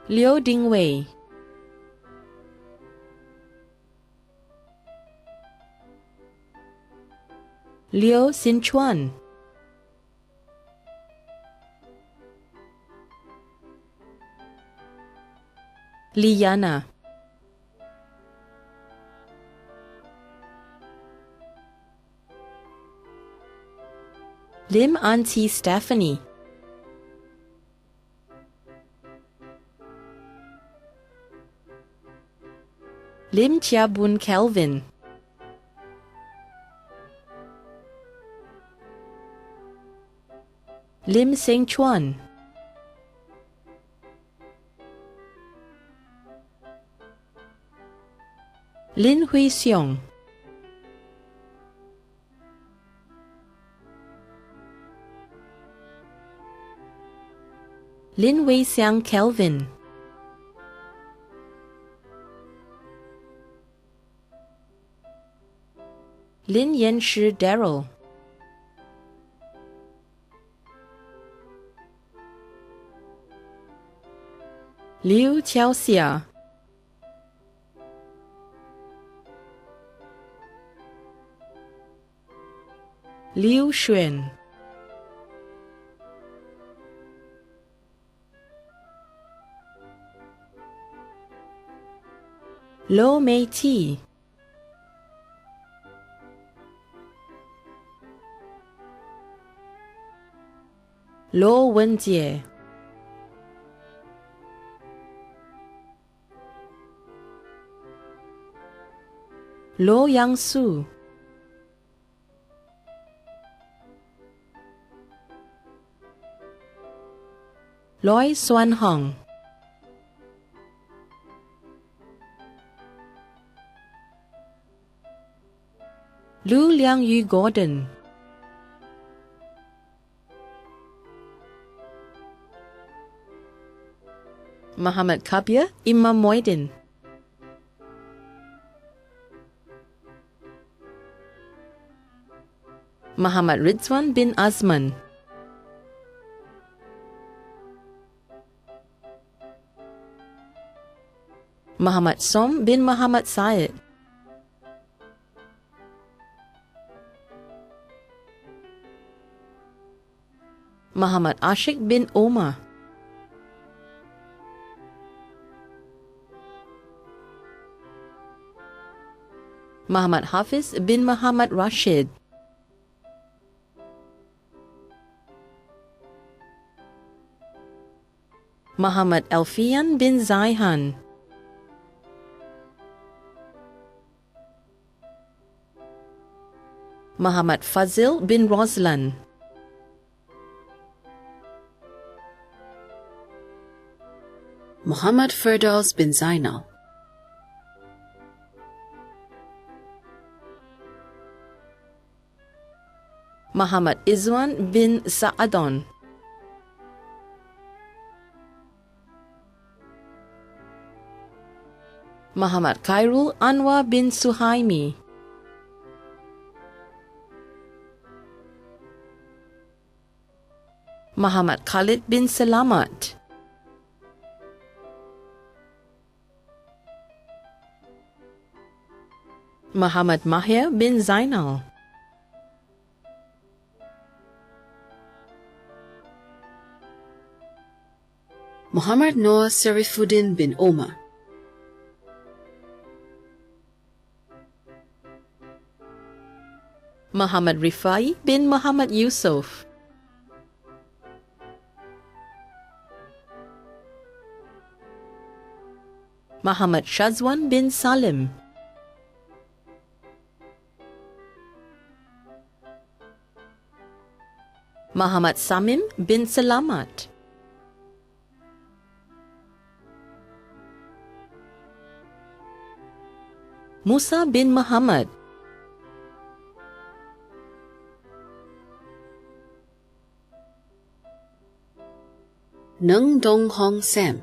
Liu Dingwei, Liu Xinchuan, Liana, Lim Auntie Stephanie, Lim Chia Bun Kelvin, Lim Seng Chuan, Lin Hui Xiong, Lin Wei Xiang Kelvin, Lin Yanshi Daryl, Liu Qiaoxia, Liu Xuan, Lo Mei Ti, Lo Wen Jie, Lo Yang Su, Loi Xuan Hong, Lu Liang Yu Gordon, Muhammad Kabir Imam Moidin, Muhammad Rizwan bin Azman, Muhammad Som bin Muhammad Syed, Muhammad Ashik bin Omar, Muhammad Hafiz bin Muhammad Rashid, Muhammad Alfian bin Zaihan, Muhammad Fazil bin Roslan, Muhammad Firdaus bin Zainal, Muhammad Izwan bin Sa'adon, Muhammad Khairul Anwar bin Suhaimi, Muhammad Khalid bin Selamat, Muhammad Mahir bin Zainal, Muhammad Noor Serifuddin bin Omar, Muhammad Rifai bin Muhammad Yusuf, Muhammad Shazwan bin Salim, Muhammad Samim bin Selamat, Musa bin Muhammad, Neng Dong Hong Sam,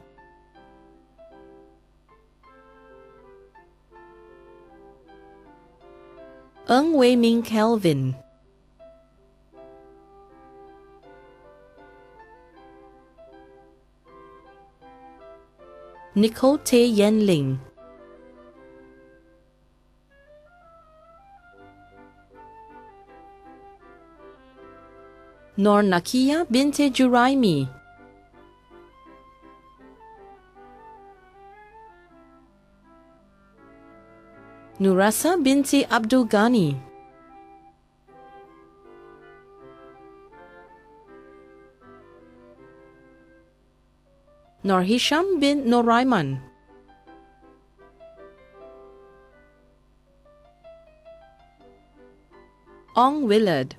Ng Wei Ming Kelvin, Nicole Tay Yen Ling, Nor Nakia binte Juraimi, Nurasa binti Abdul Ghani, Nor Hisham bin Noraiman, Ong Willard,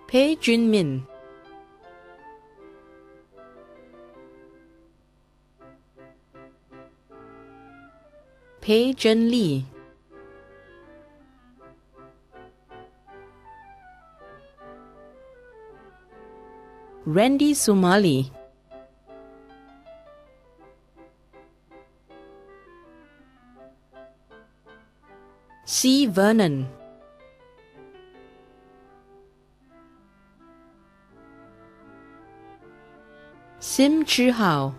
Pei Junmin, Pei Zhen Li, Randy Sumali, C. Vernon, Sim Chihao,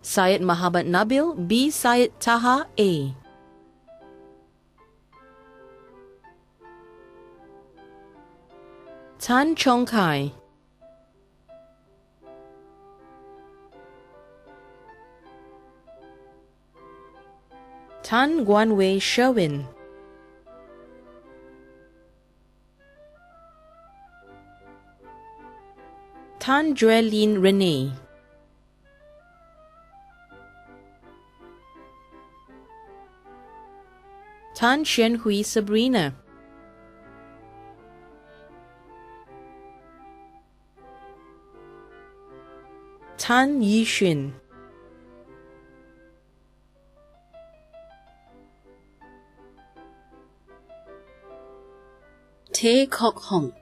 Syed Muhammad Nabil B. Syed Taha A, Tan Chong Kai, Tan Guan Wei Sherwin, Tan Jue Lin Renee, Tan Shen Hui Sabrina, Tan Yi Xun, Tae Kok Hong,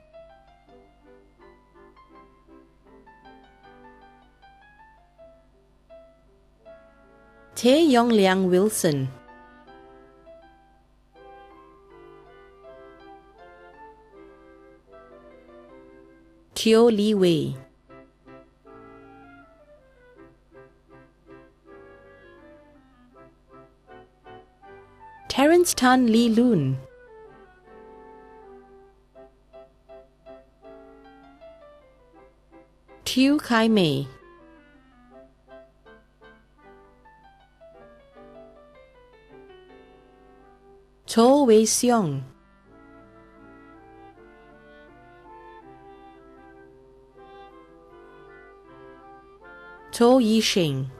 Tae Yong Liang Wilson, Teo Li Wei, Terence Tan Lee Loon, Tiu Kai Mei, To Wei Seong, To Yi Sheng,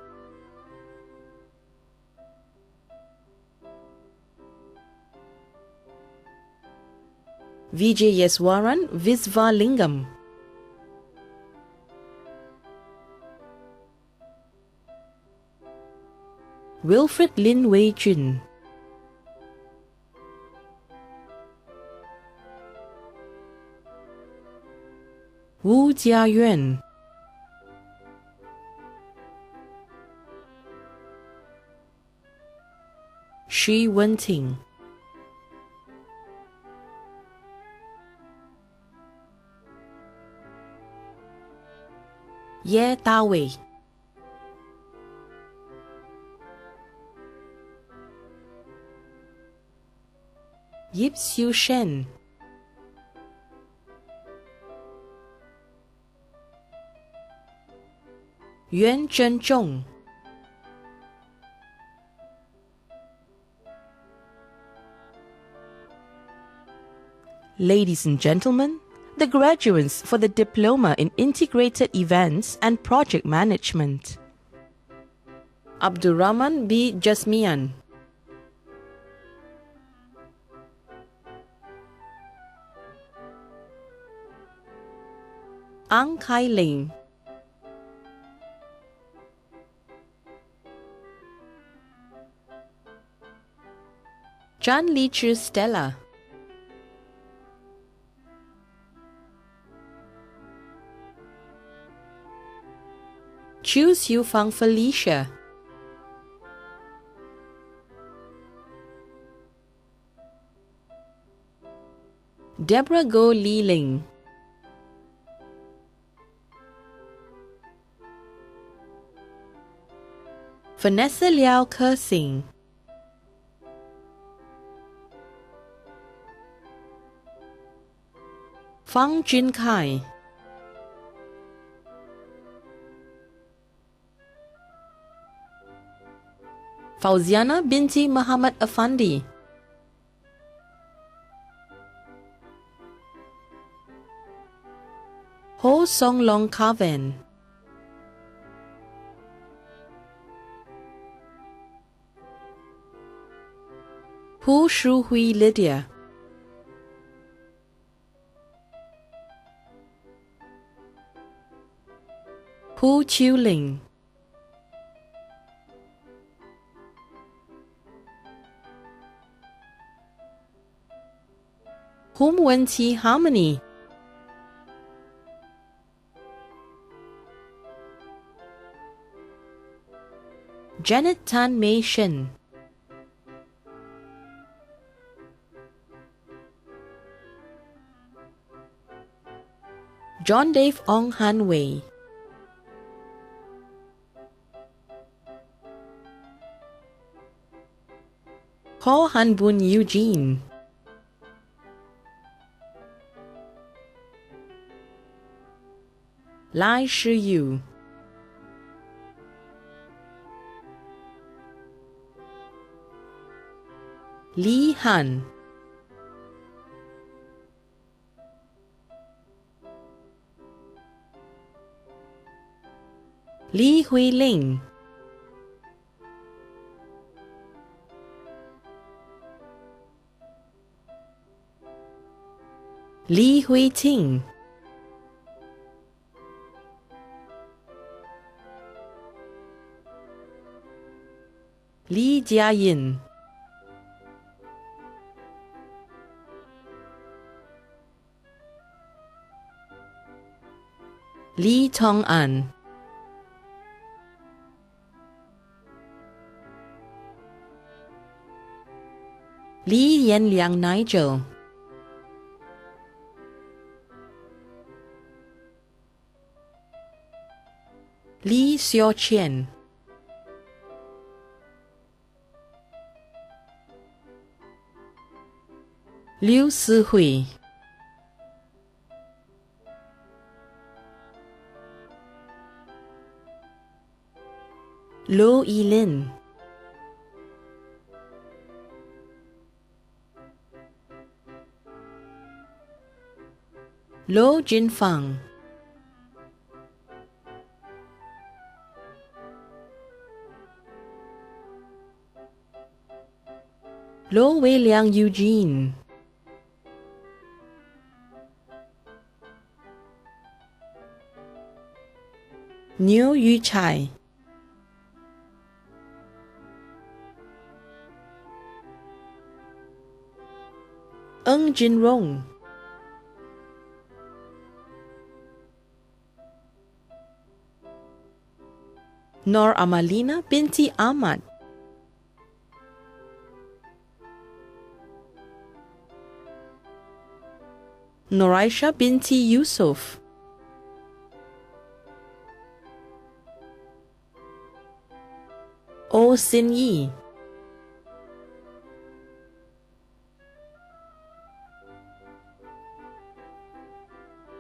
Vijay Yeswaran Visva Lingam, Wilfred Lin Wei Jun, Wu Jiayuan, Shi Wenting, Ye Da-wei, Yip Xiu Shen, Yuan Zhenzhong, Ladies and gentlemen, the graduates for the Diploma in Integrated Events and Project Management. Abdurrahman B. Jasmian, Ang Kai Ling, Jan Li Chu Stella, Chu Xiu Fang Felicia, Deborah Go Li Ling, Vanessa Liao Kersing, Fang Jin Kai, Fauziana binti Muhammad Afandi, Ho Song Long Kaven, Hu Shu Hui Lydia, Hu Chiu Ling, Hum Wen Ti Harmony, Janet Tan Mei Shen, John Dave Ong Han Wei, Ho Han Bun Eugene, Lai Shi Yu, Li Han, Li Hui Ling, Li Hui Ting, Li Jiayin, Li Tong An, Li Yanliang Nigel, Li Xiaoqian, Liu Sihui, Lu Yilin, Lo Jinfang, Lo Weiliang Eugene, Niu Yuchai, Ng Jinrong, Nor Amalina binti Ahmad, Noraisha binti Yusuf, O Sin Yi,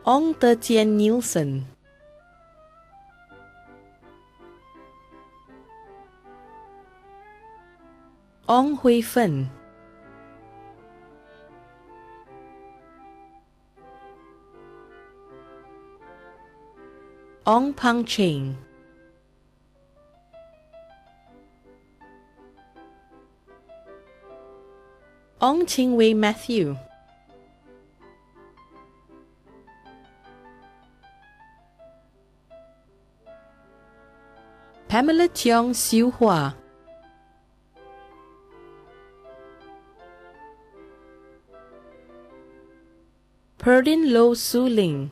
Ong Te Tien Nielsen, Ong Hui Fen, Ong Pang Cheng, Ong Ching Wei Matthew, Pamela Tiong Siu Hua, Perdin Lo Su Ling,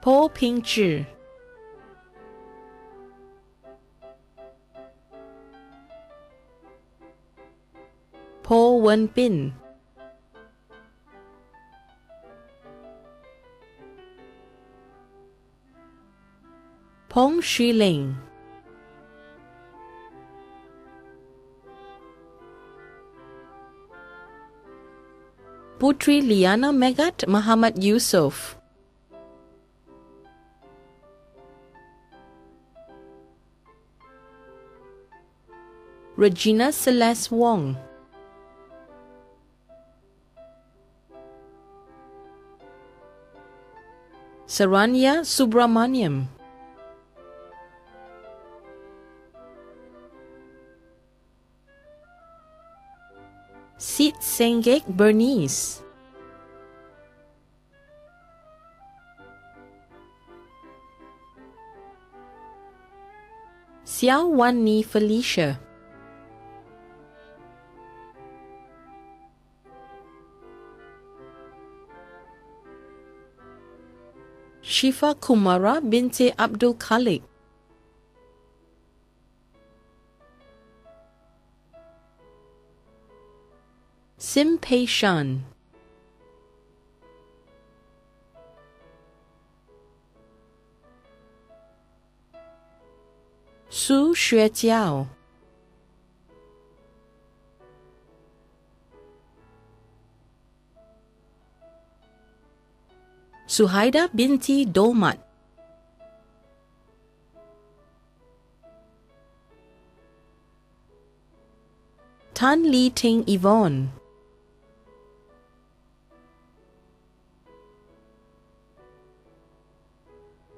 Po Ping Zhi, Po Wen Bin, Pong Shi Ling, Putri Liana Megat Muhammad Yusuf, Regina Celeste Wong, Saranya Subramaniam, Sit Sengek Bernice, Xiao Wan Ni Felicia, Shifa Kumara binti Abdul Khalik, Sim Pei Shan, Su Xuejiao, Suhaida binti Dolmat, Tan Lee Ting Yvonne,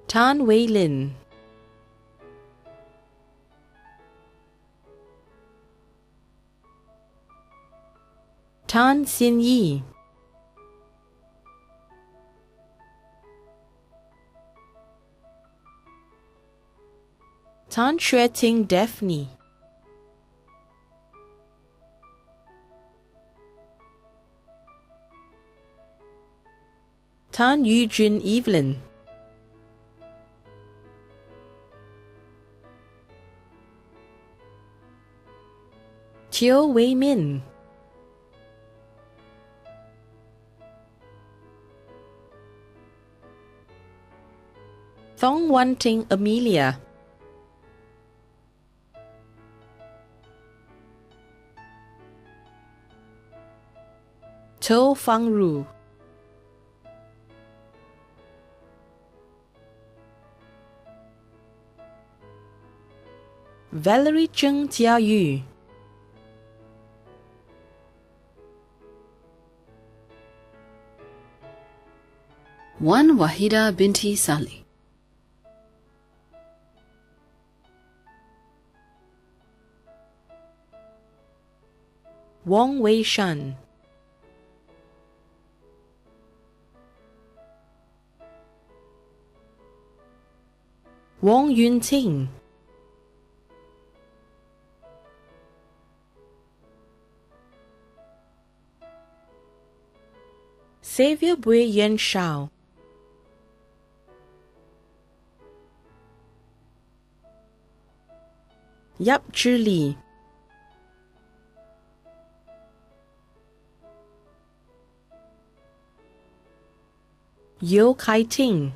Tan Wei Lin, Tan Xin Yi, Tan Xue Ting Daphne, Tan Yujun Evelyn, Chiu Wei Min, Thong Wan Ting Amelia, To Fang Ru, Valerie Cheng Jia Yu, Wan Wahida binti Saleh, Wong Wei Shan, Wong Yun Ting, Xavier Bui Yen Shao, Yap Zhi Li, Yo Kai Ting,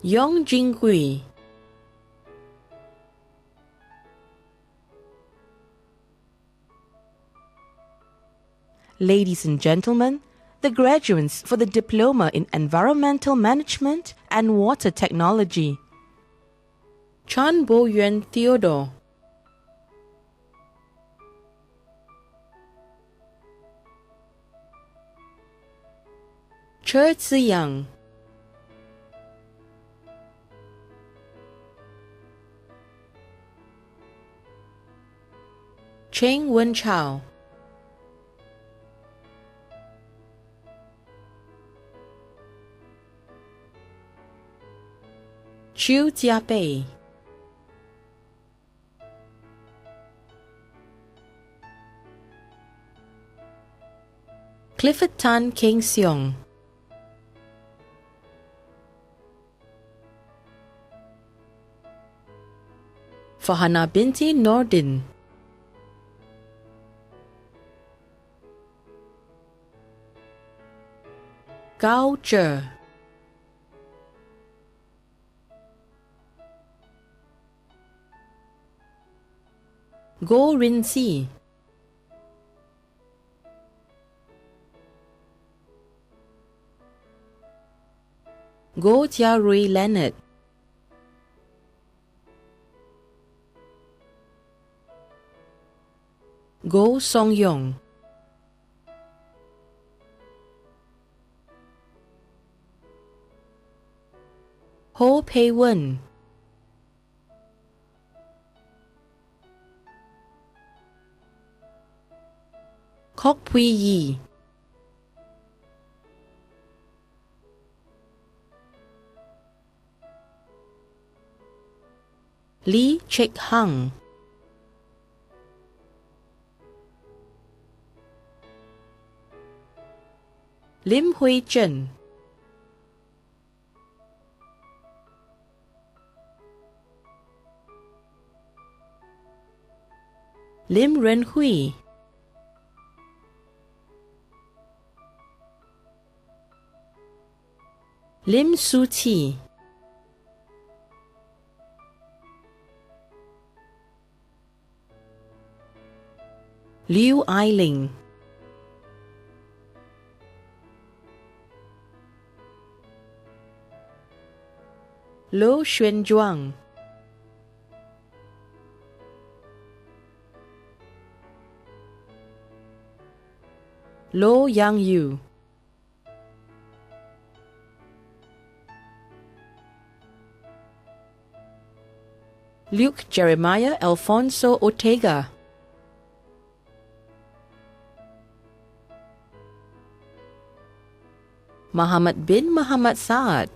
Yong Jinghui, Ladies and gentlemen, the graduates for the Diploma in Environmental Management and Water Technology. Chan Bo Yuan Theodore, Che Ziyang, Cheng Wen Chao, Chiu Jiabei, Clifford Tan Keng Seong, Farhana binti Nordin, Gao Zhe, Go Rin Si, Go Jia Rui Leonard, Go Song Yong, Ho Pei Wen, Kok Pui Yi, Lee Chek Hang, Lim Hui Zhen, Lim Ren Hui, Lim Su Chi, Liu Ailing, Lo Xuanzhuang, Lo Yangyu, Luke Jeremiah Alfonso Ortega, Muhammad bin Muhammad Saad,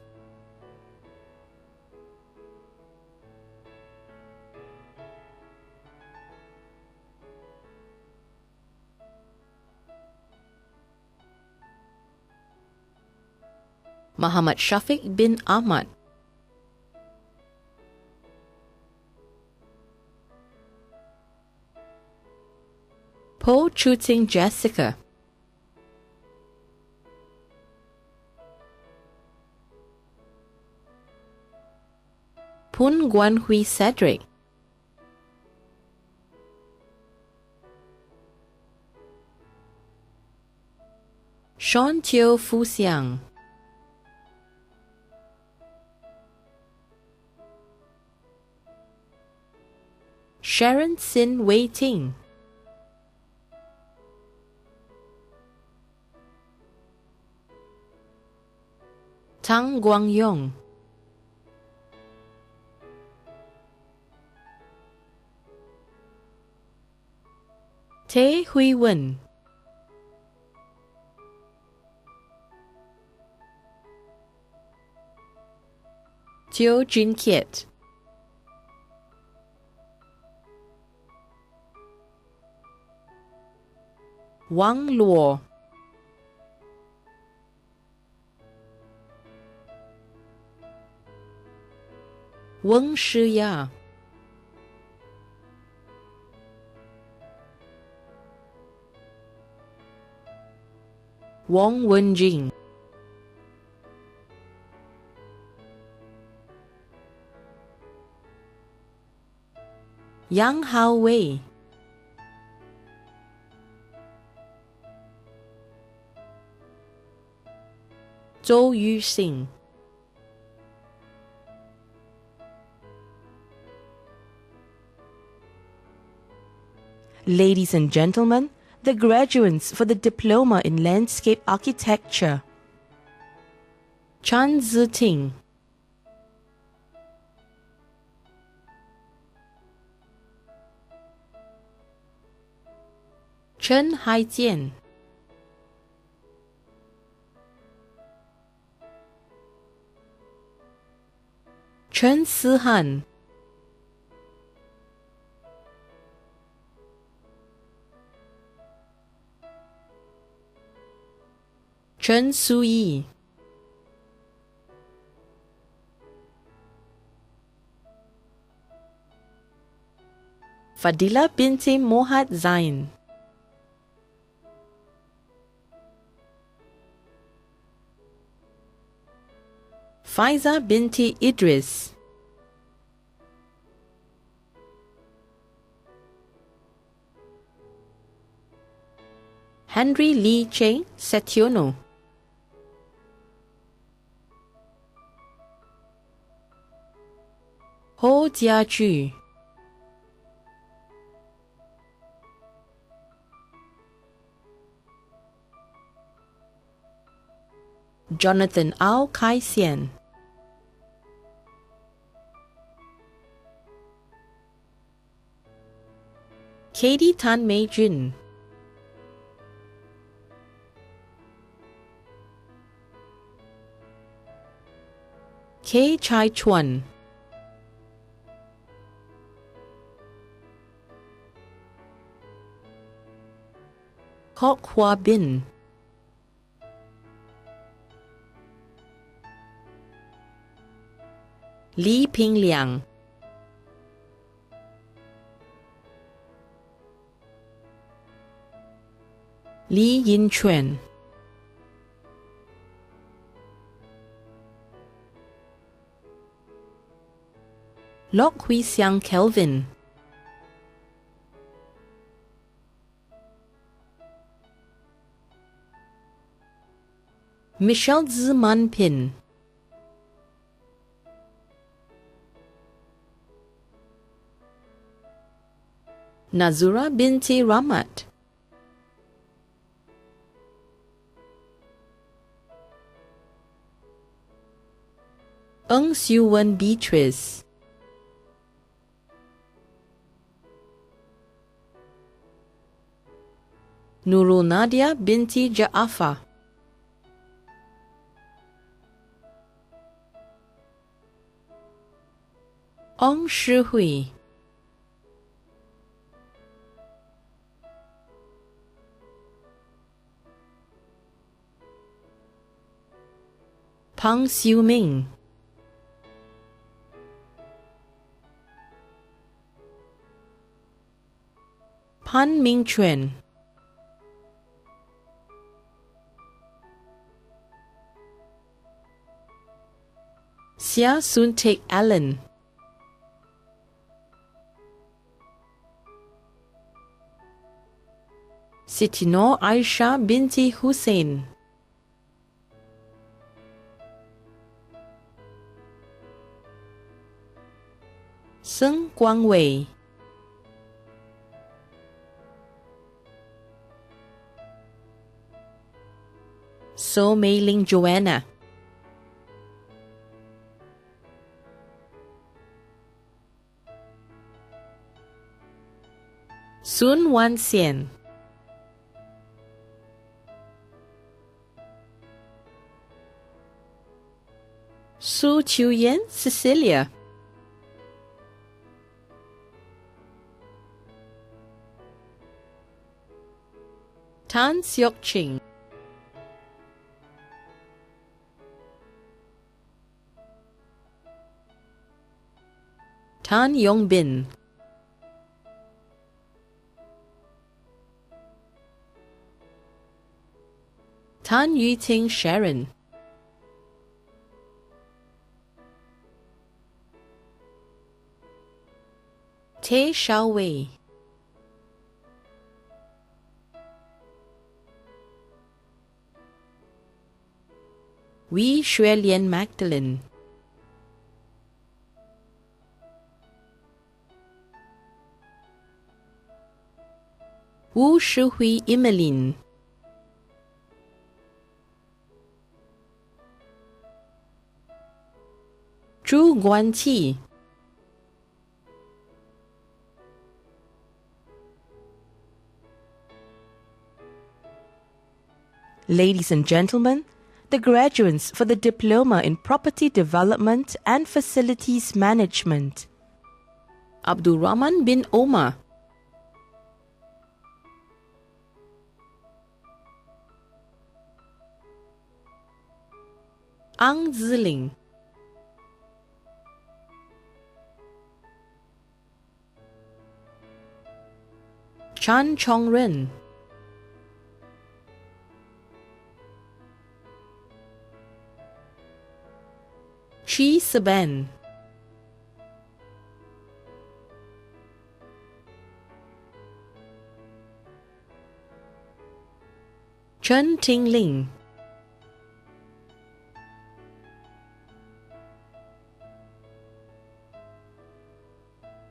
Muhammad Shafiq bin Ahmad, Po Chuting Jessica, Pun Guan Hui Cedric, Sean Teo Fu Xiang, Sharon Sin Wei Ting, Tang Guangyong, Tae Hui Wen, Teo Jin Kiet, Wang Luo, Wen Shiya, Wang Wenjing, Yang Hao Wei, Zhou Yuxing, Ladies and gentlemen, the graduates for the Diploma in Landscape Architecture: Chan Ziting, Chen Haijian, Chen Sihan, Chen Suyi, Fadila binti Mohad Zain, Faiza binti Idris, Henry Lee Cheng Setiono, Ho Jiaju, Jonathan Ao Kai Sian, Katie Tan Mei Jun, K Chai Chuan, Kok Hua Bin, Li Ping Liang, Li Yin Chuan, Lok Hui Siang Kelvin, Michelle Ziman Pin, Nazura binti Ramat, Ng Siu Wen Beatrice, Nurul Nadia binti Ja'afar, Ong Shihui, Pang Xiu Ming, Pan Ming Chuan, Sia Sun Tek Allen, Siti Noor Aisha binti Hussein, Seng Guangwei, So Mei Ling Joanna, Sun Wan Xian, Su Chuyen Cecilia, Tan Siok Ching, Tan Yong Bin, Tan Yu Ting Sharon, Te Xiao Wei, Wee Xue Lian Magdalene, Wu Shihui Emmeline, Zhu Guanqi, Ladies and gentlemen, the graduates for the Diploma in Property Development and Facilities Management, Abdul Rahman bin Omar, Ang Ziling, Chan Chongren, Chi Saban, Chen Tingling,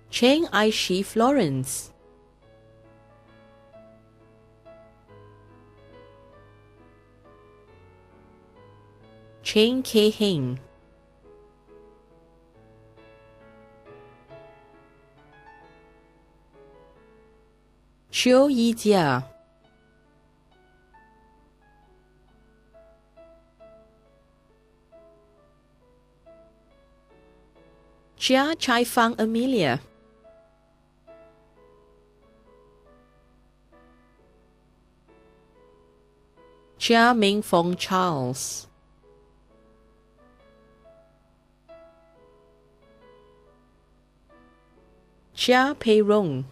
Cheng Aishi Florence, Cheng K Heng, Qiu Yijia, Chia Chai Fang Amelia, Chia Ming Fong Charles, Chia Pei Rong,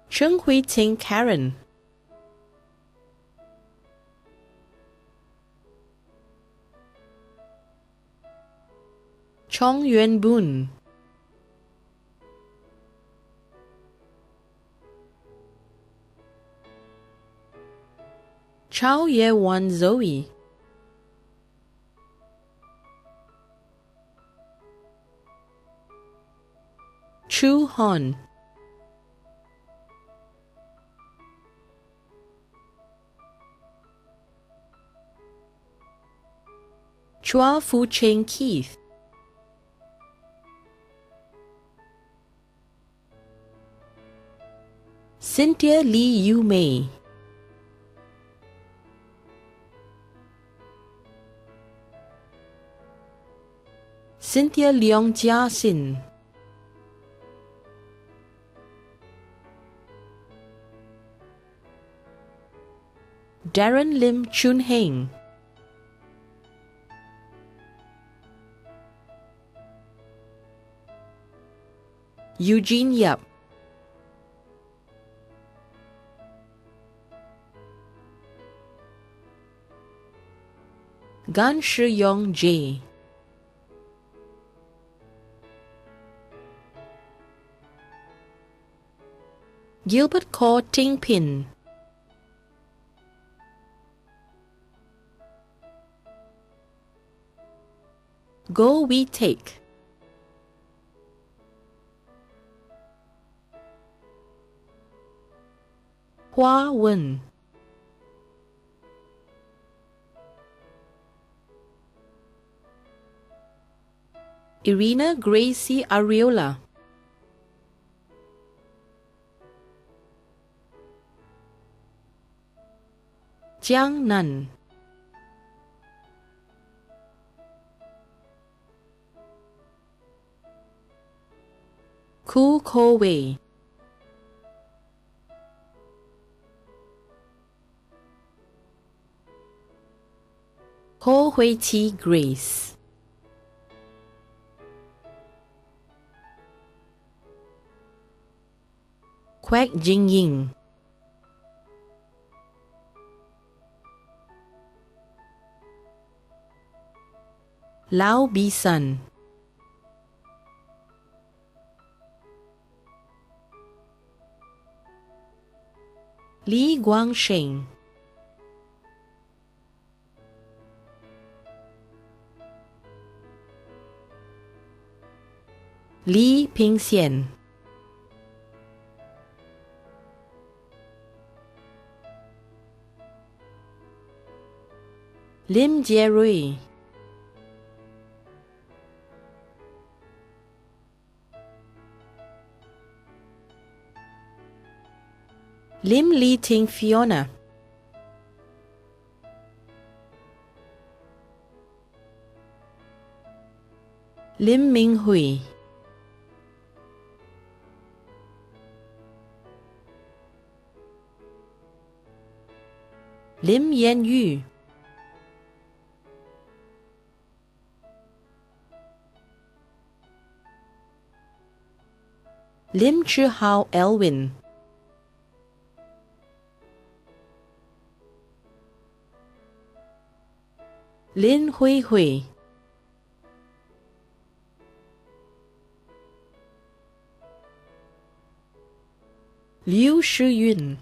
Cheng Hui Ting Karen, Chong Yuan Boon, Chao Ye Wan Zoe, Chu Hon, Chua Fu Cheng Keith, Cynthia Lee Yu Mei, Cynthia Leong Jia Sin, Darren Lim Chun Heng, Eugene Yap, Gan Shi Yong J, Gilbert Kaur Ting Pin, Go We Take, Hua Wen, Irina Gracie Ariola, Jiang Nan, Ku Ko Wei, Ho Hui Chi Grace, Kwek Jing Ying, Lao Bi San, Li Guangsheng, Li Pingxian, Lim Jierui, Lim Li Ting Fiona, Lim Ming Hui, Lim Yan Yu, Lim Chi Hao Elwin, Lin Hui Hui, Liu Shiyun,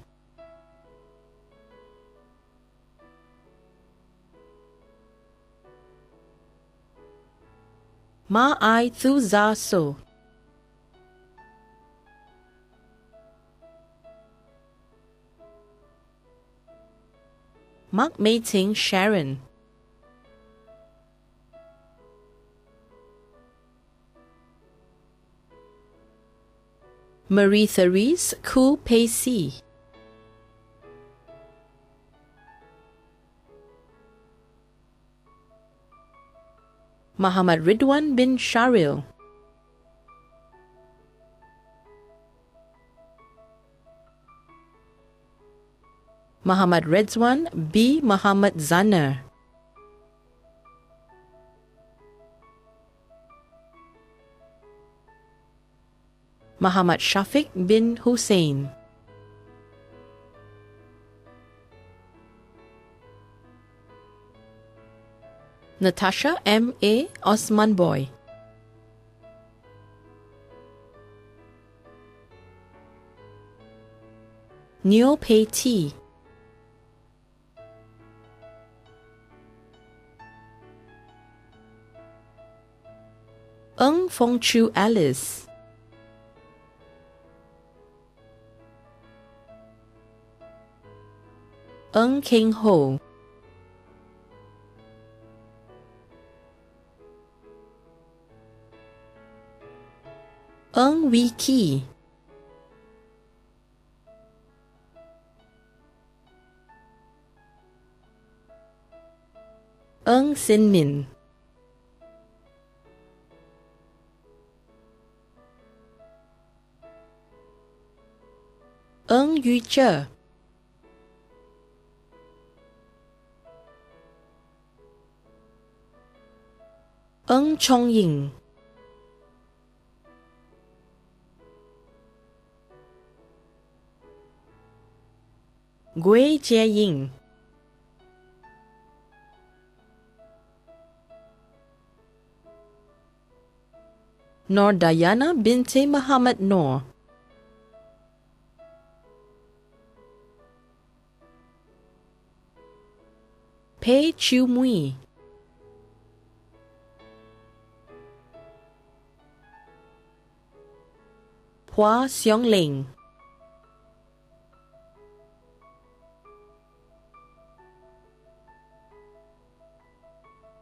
Ma Ai Thu Za So, Mark Mei Ting Sharon, Marie Therese Ku Pei Si, Muhammad Ridwan bin Sharil, Muhammad Redzwan B. Muhammad Zaner, Muhammad Shafiq bin Hussein, Natasha M. A. Osman Boy, Neo Pei T, Ng Fong Chu Alice, Ng Keng Ho, Ng Wee Kee, Ng Sin Min, Ng Yu Che, Ng Chong Ying, Gui Jie Ying, Nur Dayana binti Muhammad Nur, Pei Chiu Mui, Hua Xiong Ling,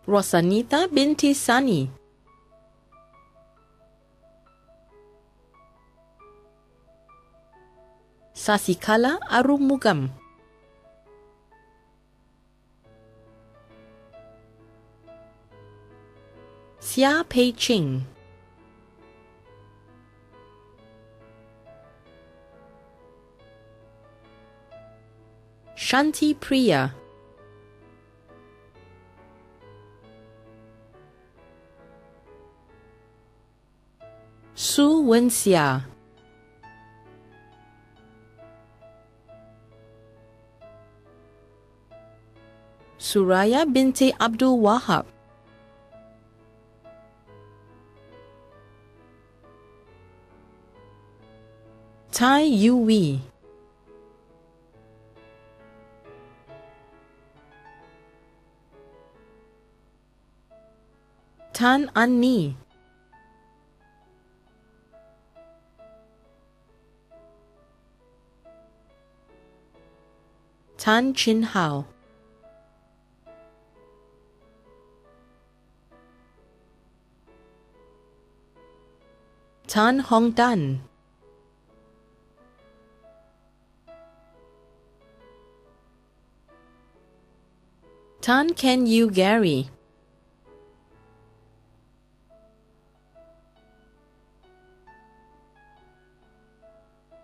Rosanita binti Sani, Sasikala Arumugam, Xia Pei Ching, Shanti Priya, Su Wenxia, Suraya binti Abdul Wahab, Tai Yu Wee, Tan An Ni, Tan Chin Hao, Tan Hong Dan, Tan Ken Yu Gary,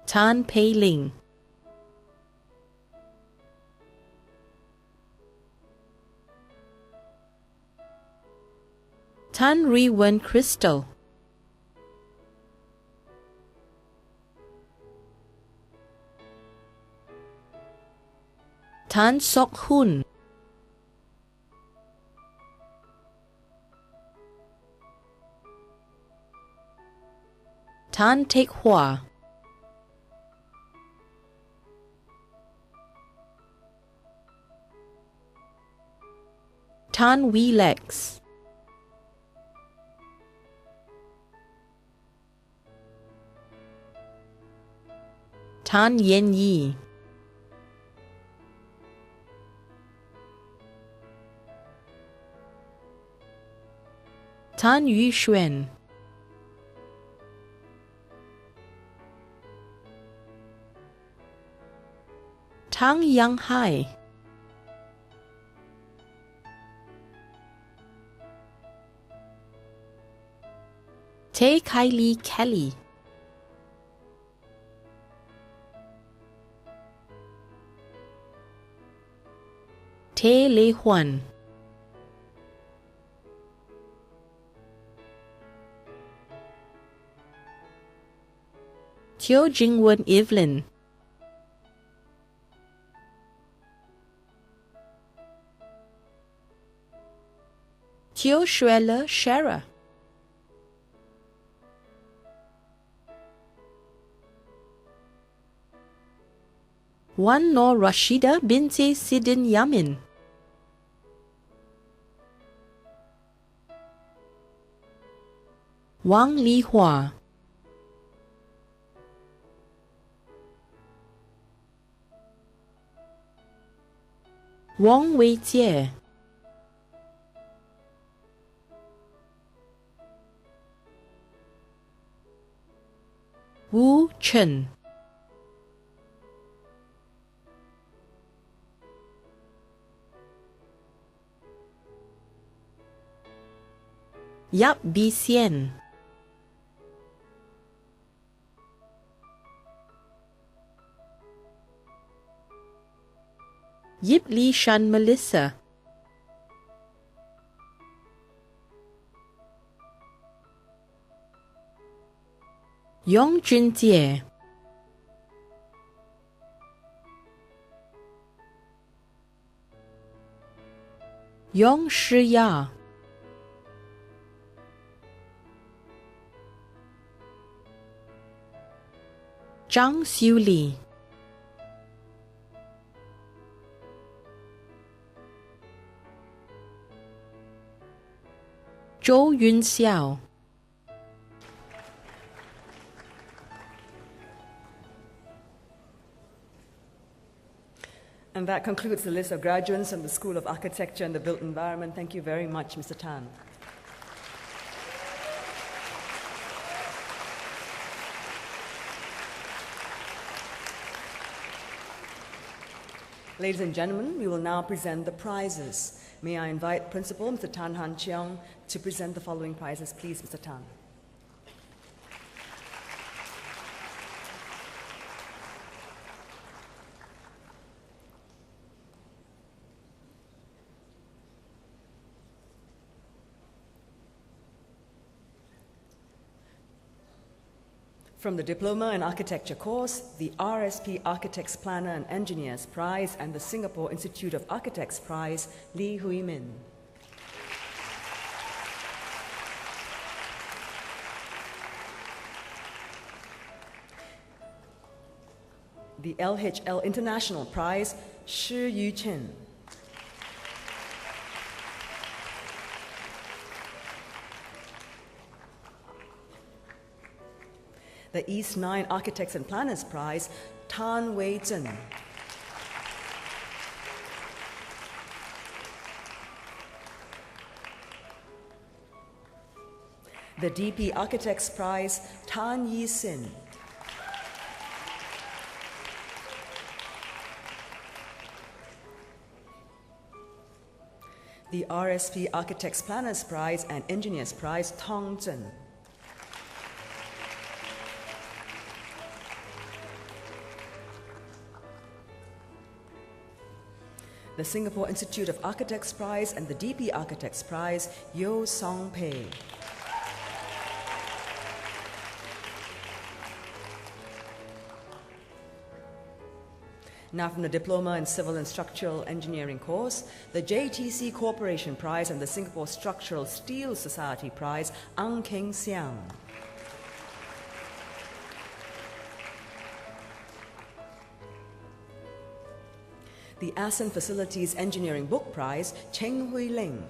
Tan Pei Ling, Tan Ri Wen Crystal, Tan Sok Hun, Tan Teck Hua, Tan Wee Lex, Tan Yen Yi, Tan Yu Xuan, Tang Yang Hai, Tay Kylie Kelly, Tay Lei Huan, Teo Jingwen Evelyn, Teo Schweller Shara, Wan Nor Rashida binti Sidin Yamin, Wang Lihua, Wang Weijie, Wu Chen, Yap Bi Xian, Yip Li Shan Melissa, Yong Junjie, Yong Shiya, Zhang Xiuli, Zhou Yunxiao, And that concludes the list of graduates from the School of Architecture and the Built Environment. Thank you very much, Mr. Tan. Ladies and gentlemen, we will now present the prizes. May I invite Principal Mr. Tan Han Cheong to present the following prizes, please, Mr. Tan. From the Diploma in Architecture course, the RSP Architects Planner and Engineers Prize and the Singapore Institute of Architects Prize, Lee Hui Min. The LHL International Prize, Shi Yu Chen. The East 9 Architects and Planners Prize, Tan Wei Zhen. The DP Architects Prize, Tan Yi Sin. The RSP Architects Planners Prize and Engineers Prize, Tong Zhen. The Singapore Institute of Architects Prize and the DP Architects Prize, Yo Song Pei. Now from the Diploma in Civil and Structural Engineering course, the JTC Corporation Prize and the Singapore Structural Steel Society Prize, Ang Keng Siang. The ASEAN Facilities Engineering Book Prize, Cheng Hui Ling.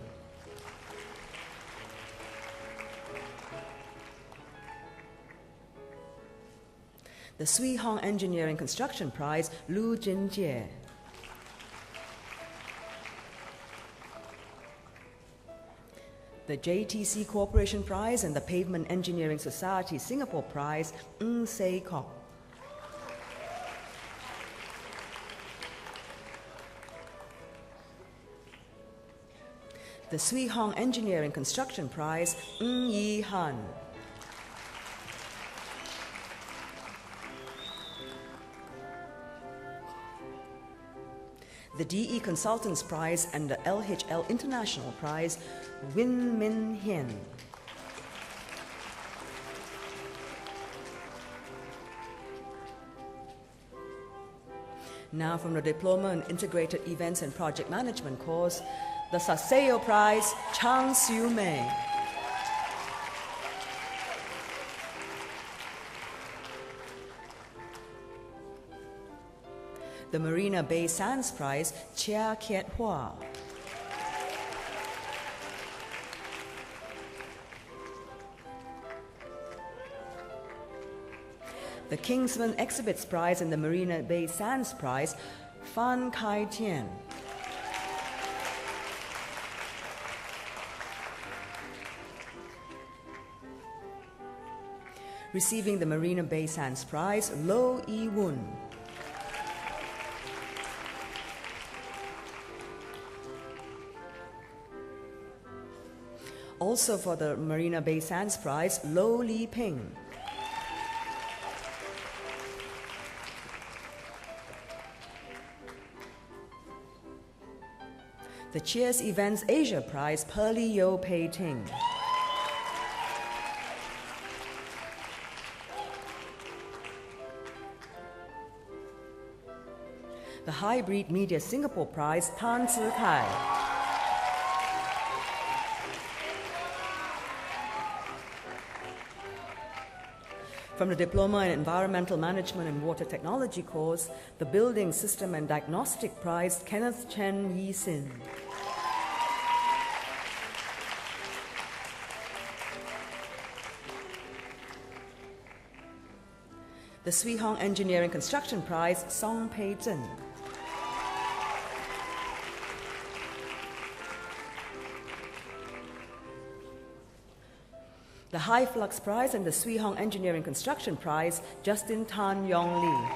The Sui Hong Engineering Construction Prize, Lu Jinjie. The JTC Corporation Prize and the Pavement Engineering Society Singapore Prize, Ng Sei Kok. The Sui Hong Engineering Construction Prize, Ng Yi Han. The DE Consultants Prize and the LHL International Prize, Win Min Hien. Now from the Diploma in Integrated Events and Project Management course, the Saseo Prize, Chang Siu Mei. The Marina Bay Sands Prize, Chia Kiet Hua. The Kingsman Exhibits Prize and the Marina Bay Sands Prize, Fan Kai Tian. Receiving the Marina Bay Sands Prize, Lo Yi Woon. Also for the Marina Bay Sands Prize, Lo Li Ping. The Cheers Events Asia Prize, Pearly Yo Pei Ting. The Hybrid Media Singapore Prize, Tan Tzu Kai. From the Diploma in Environmental Management and Water Technology course, the Building System and Diagnostic Prize, Kenneth Chen Yi Sin. The Swee Hong Engineering Construction Prize, Song Pei Zhen. The High Flux Prize and the Swee Hong Engineering Construction Prize, Justin Tan Yong Lee.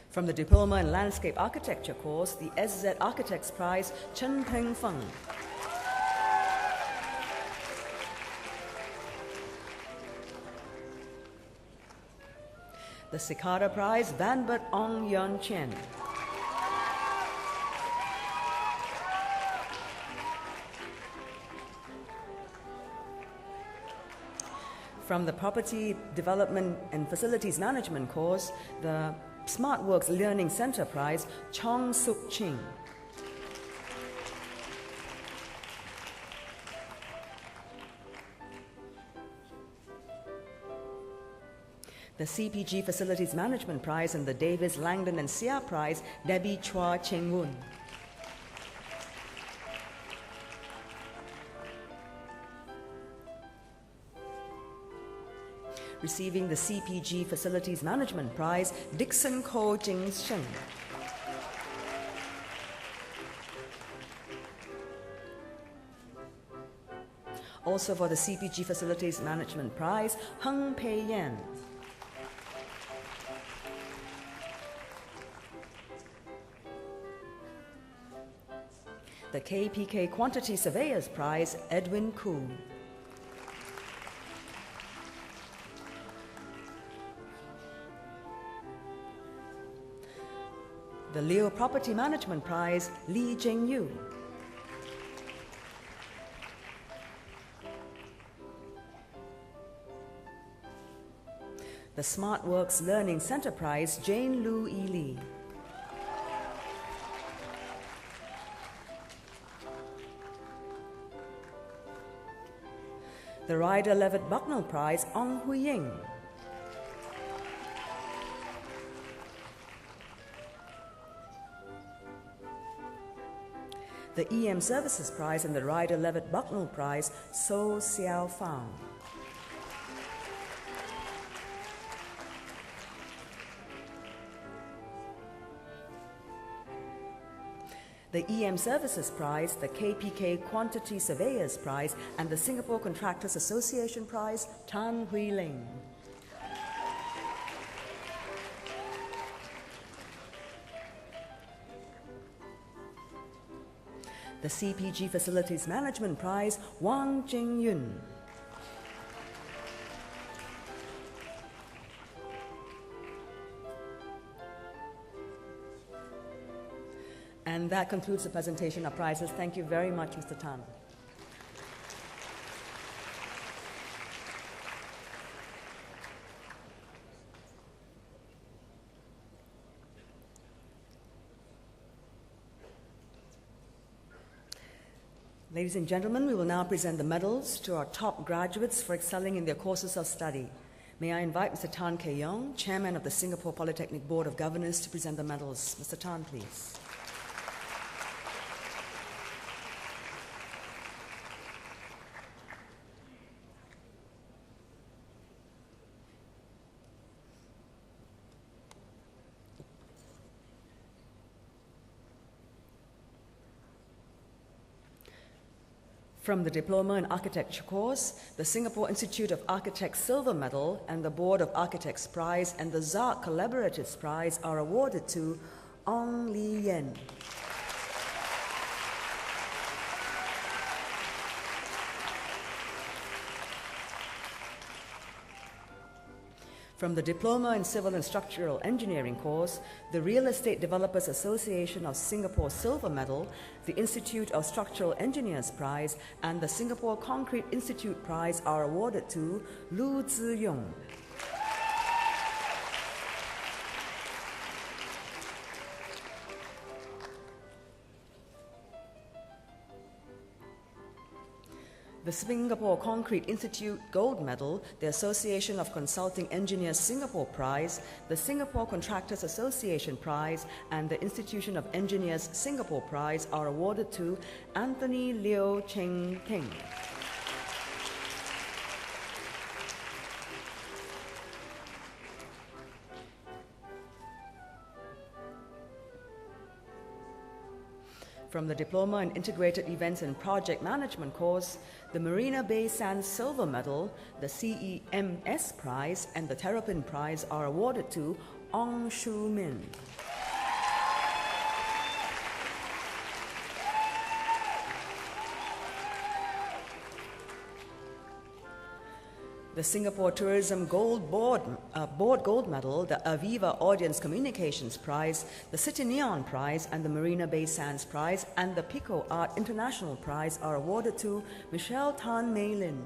From the Diploma in Landscape Architecture course, the SZ Architects Prize, Chen Peng Feng. The Cicada Prize, Van Bert Ong Yun Chen. From the Property Development and Facilities Management course, the SmartWorks Learning Center Prize, Chong Suk Ching. The CPG Facilities Management Prize and the Davis, Langdon and Sia Prize, Debbie Chua Cheng Woon. Receiving the CPG Facilities Management Prize, Dixon Ko Jing Sheng. Also for the CPG Facilities Management Prize, Hung Pei Yan. The KPK Quantity Surveyors Prize, Edwin Koo. The Leo Property Management Prize, Lee Jing Yu. The SmartWorks Learning Center Prize, Jane Lu E. Lee. The Ryder Levitt Bucknell Prize, Ong Hui Ying. The EM Services Prize and the Ryder Levitt Bucknell Prize, So Xiao Fang. The EM Services Prize, the KPK Quantity Surveyors Prize, and the Singapore Contractors Association Prize, Tan Hui Ling. The CPG Facilities Management Prize, Wang Jing Yun. And that concludes the presentation of prizes. Thank you very much, Mr. Tan. Ladies and gentlemen, we will now present the medals to our top graduates for excelling in their courses of study. May I invite Mr. Tan Kee Yong, Chairman of the Singapore Polytechnic Board of Governors, to present the medals. Mr. Tan, please. From the Diploma in Architecture course, the Singapore Institute of Architects Silver Medal and the Board of Architects Prize and the ZARC Collaboratives Prize are awarded to Ong Li Yen. From the Diploma in Civil and Structural Engineering course, the Real Estate Developers Association of Singapore Silver Medal, the Institute of Structural Engineers Prize, and the Singapore Concrete Institute Prize are awarded to Lu Ziyong. The Singapore Concrete Institute Gold Medal, the Association of Consulting Engineers Singapore Prize, the Singapore Contractors Association Prize, and the Institution of Engineers Singapore Prize are awarded to Anthony Liu Cheng King. From the Diploma in Integrated Events and Project Management course, the Marina Bay Sands Silver Medal, the CEMS Prize, and the Terrapin Prize are awarded to Ong Shu Min. The Singapore Tourism Board Gold Medal, the Aviva Audience Communications Prize, the City Neon Prize, and the Marina Bay Sands Prize, and the Pico Art International Prize are awarded to Michelle Tan Mei Lin.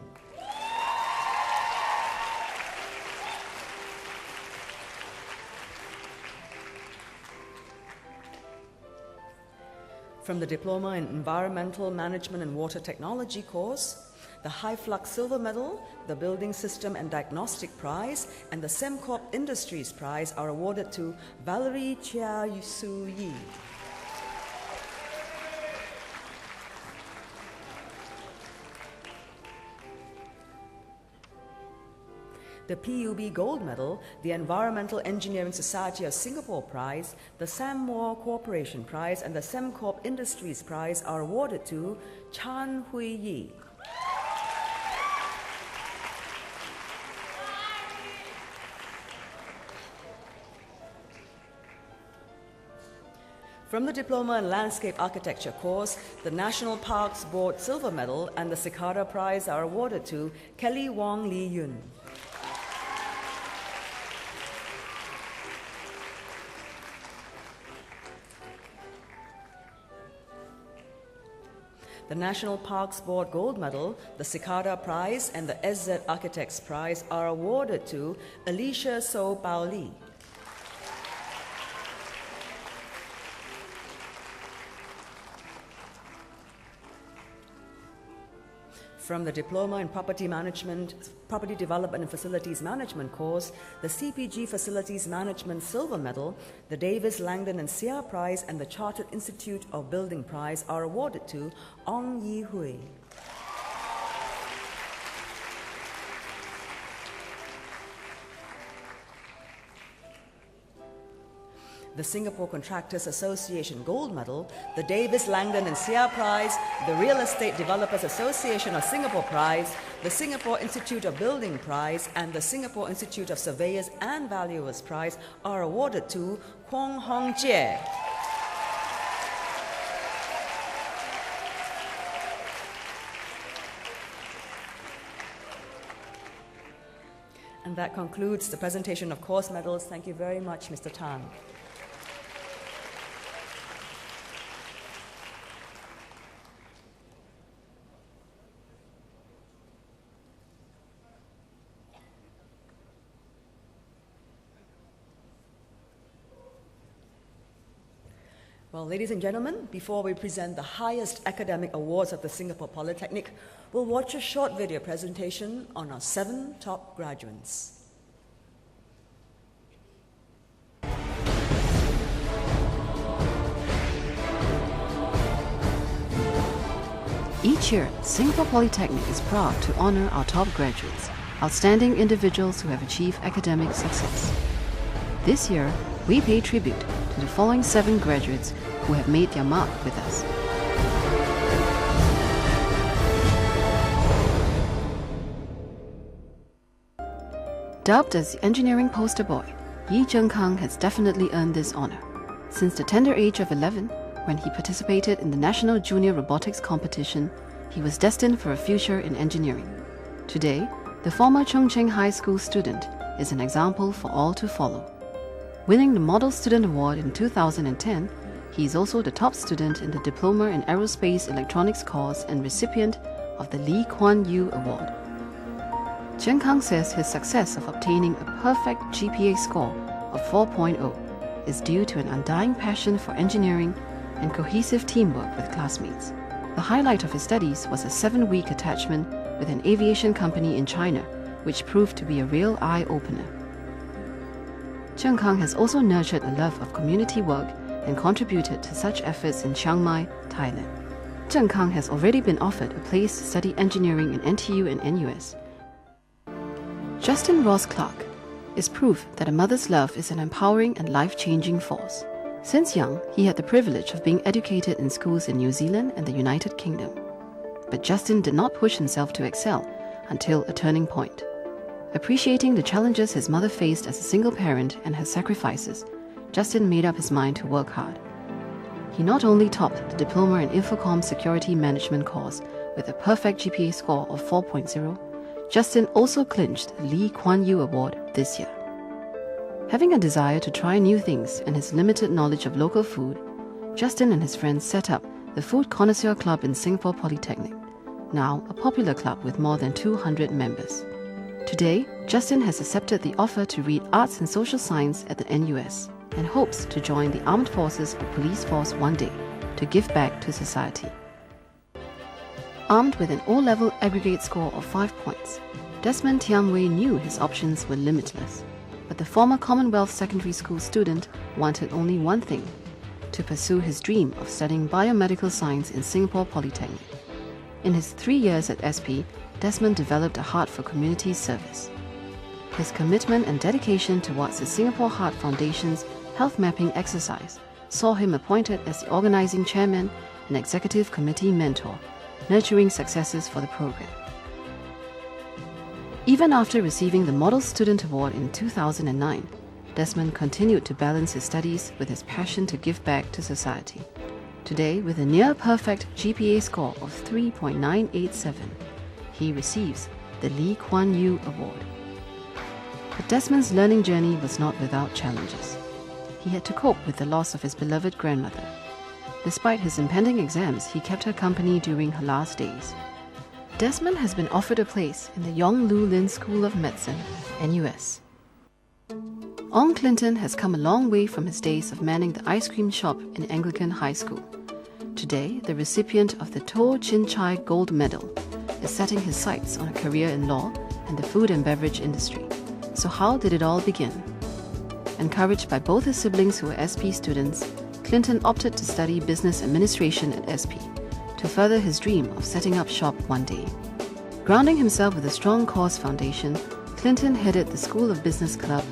From the Diploma in Environmental Management and Water Technology course, the High Flux Silver Medal, the Building System and Diagnostic Prize, and the Semcorp Industries Prize are awarded to Valerie Chia Su Yi. The PUB Gold Medal, the Environmental Engineering Society of Singapore Prize, the Samoa Corporation Prize, and the Semcorp Industries Prize are awarded to Chan Hui Yi. From the Diploma in Landscape Architecture course, the National Parks Board Silver Medal and the Cicada Prize are awarded to Kelly Wong Lee Yun. The National Parks Board Gold Medal, the Cicada Prize, and the SZ Architects Prize are awarded to Alicia So Bao Li. From the Diploma in Property Management, Property Development and Facilities Management course, the CPG Facilities Management Silver Medal, the Davis, Langdon and Seah Prize, and the Chartered Institute of Building Prize are awarded to Ong Yi Hui. The Singapore Contractors Association Gold Medal, the Davis, Langdon and Seah Prize, the Real Estate Developers Association of Singapore Prize, the Singapore Institute of Building Prize, and the Singapore Institute of Surveyors and Valuers Prize are awarded to Kwong Hong Jie. And that concludes the presentation of course medals. Thank you very much, Mr. Tan. Well, ladies and gentlemen, before we present the highest academic awards of the Singapore Polytechnic, we'll watch a short video presentation on our 7 top graduates. Each year, Singapore Polytechnic is proud to honour our top graduates, outstanding individuals who have achieved academic success. This year, we pay tribute to the following 7 graduates who have made their mark with us. Dubbed as the engineering poster boy, Yi Zhengkang has definitely earned this honor. Since the tender age of 11, when he participated in the National Junior Robotics Competition, he was destined for a future in engineering. Today, the former Chongqing High School student is an example for all to follow. Winning the Model Student Award in 2010, he is also the top student in the Diploma in Aerospace Electronics course and recipient of the Lee Kuan Yew Award. Zhengkang says his success of obtaining a perfect GPA score of 4.0 is due to an undying passion for engineering and cohesive teamwork with classmates. The highlight of his studies was a 7-week attachment with an aviation company in China, which proved to be a real eye-opener. Zhengkang has also nurtured a love of community work and contributed to such efforts in Chiang Mai, Thailand. Zhengkang has already been offered a place to study engineering in NTU and NUS. Justin Ross Clark is proof that a mother's love is an empowering and life-changing force. Since young, he had the privilege of being educated in schools in New Zealand and the United Kingdom. But Justin did not push himself to excel until a turning point. Appreciating the challenges his mother faced as a single parent and her sacrifices, Justin made up his mind to work hard. He not only topped the Diploma in Infocom Security Management course with a perfect GPA score of 4.0, Justin also clinched the Lee Kuan Yew Award this year. Having a desire to try new things and his limited knowledge of local food, Justin and his friends set up the Food Connoisseur Club in Singapore Polytechnic, now a popular club with more than 200 members. Today, Justin has accepted the offer to read Arts and Social Science at the NUS and hopes to join the Armed Forces or Police Force one day to give back to society. Armed with an O-level aggregate score of 5 points, Desmond Tiam Wei knew his options were limitless. But the former Commonwealth Secondary School student wanted only one thing: to pursue his dream of studying biomedical science in Singapore Polytechnic. In his 3 years at SP, Desmond developed a heart for community service. His commitment and dedication towards the Singapore Heart Foundation's health mapping exercise saw him appointed as the organizing chairman and executive committee mentor, nurturing successes for the program. Even after receiving the Model Student Award in 2009, Desmond continued to balance his studies with his passion to give back to society. Today, with a near-perfect GPA score of 3.987, he receives the Lee Kuan Yew Award. But Desmond's learning journey was not without challenges. He had to cope with the loss of his beloved grandmother. Despite his impending exams, he kept her company during her last days. Desmond has been offered a place in the Yong Lu Lin School of Medicine, NUS. Ong Clinton has come a long way from his days of manning the ice cream shop in Anglican High School. Today, the recipient of the To Chin Chai Gold Medal is setting his sights on a career in law and the food and beverage industry. So how did it all begin? Encouraged by both his siblings who were SP students, Clinton opted to study business administration at SP to further his dream of setting up shop one day. Grounding himself with a strong cause foundation, Clinton headed the School of Business Club,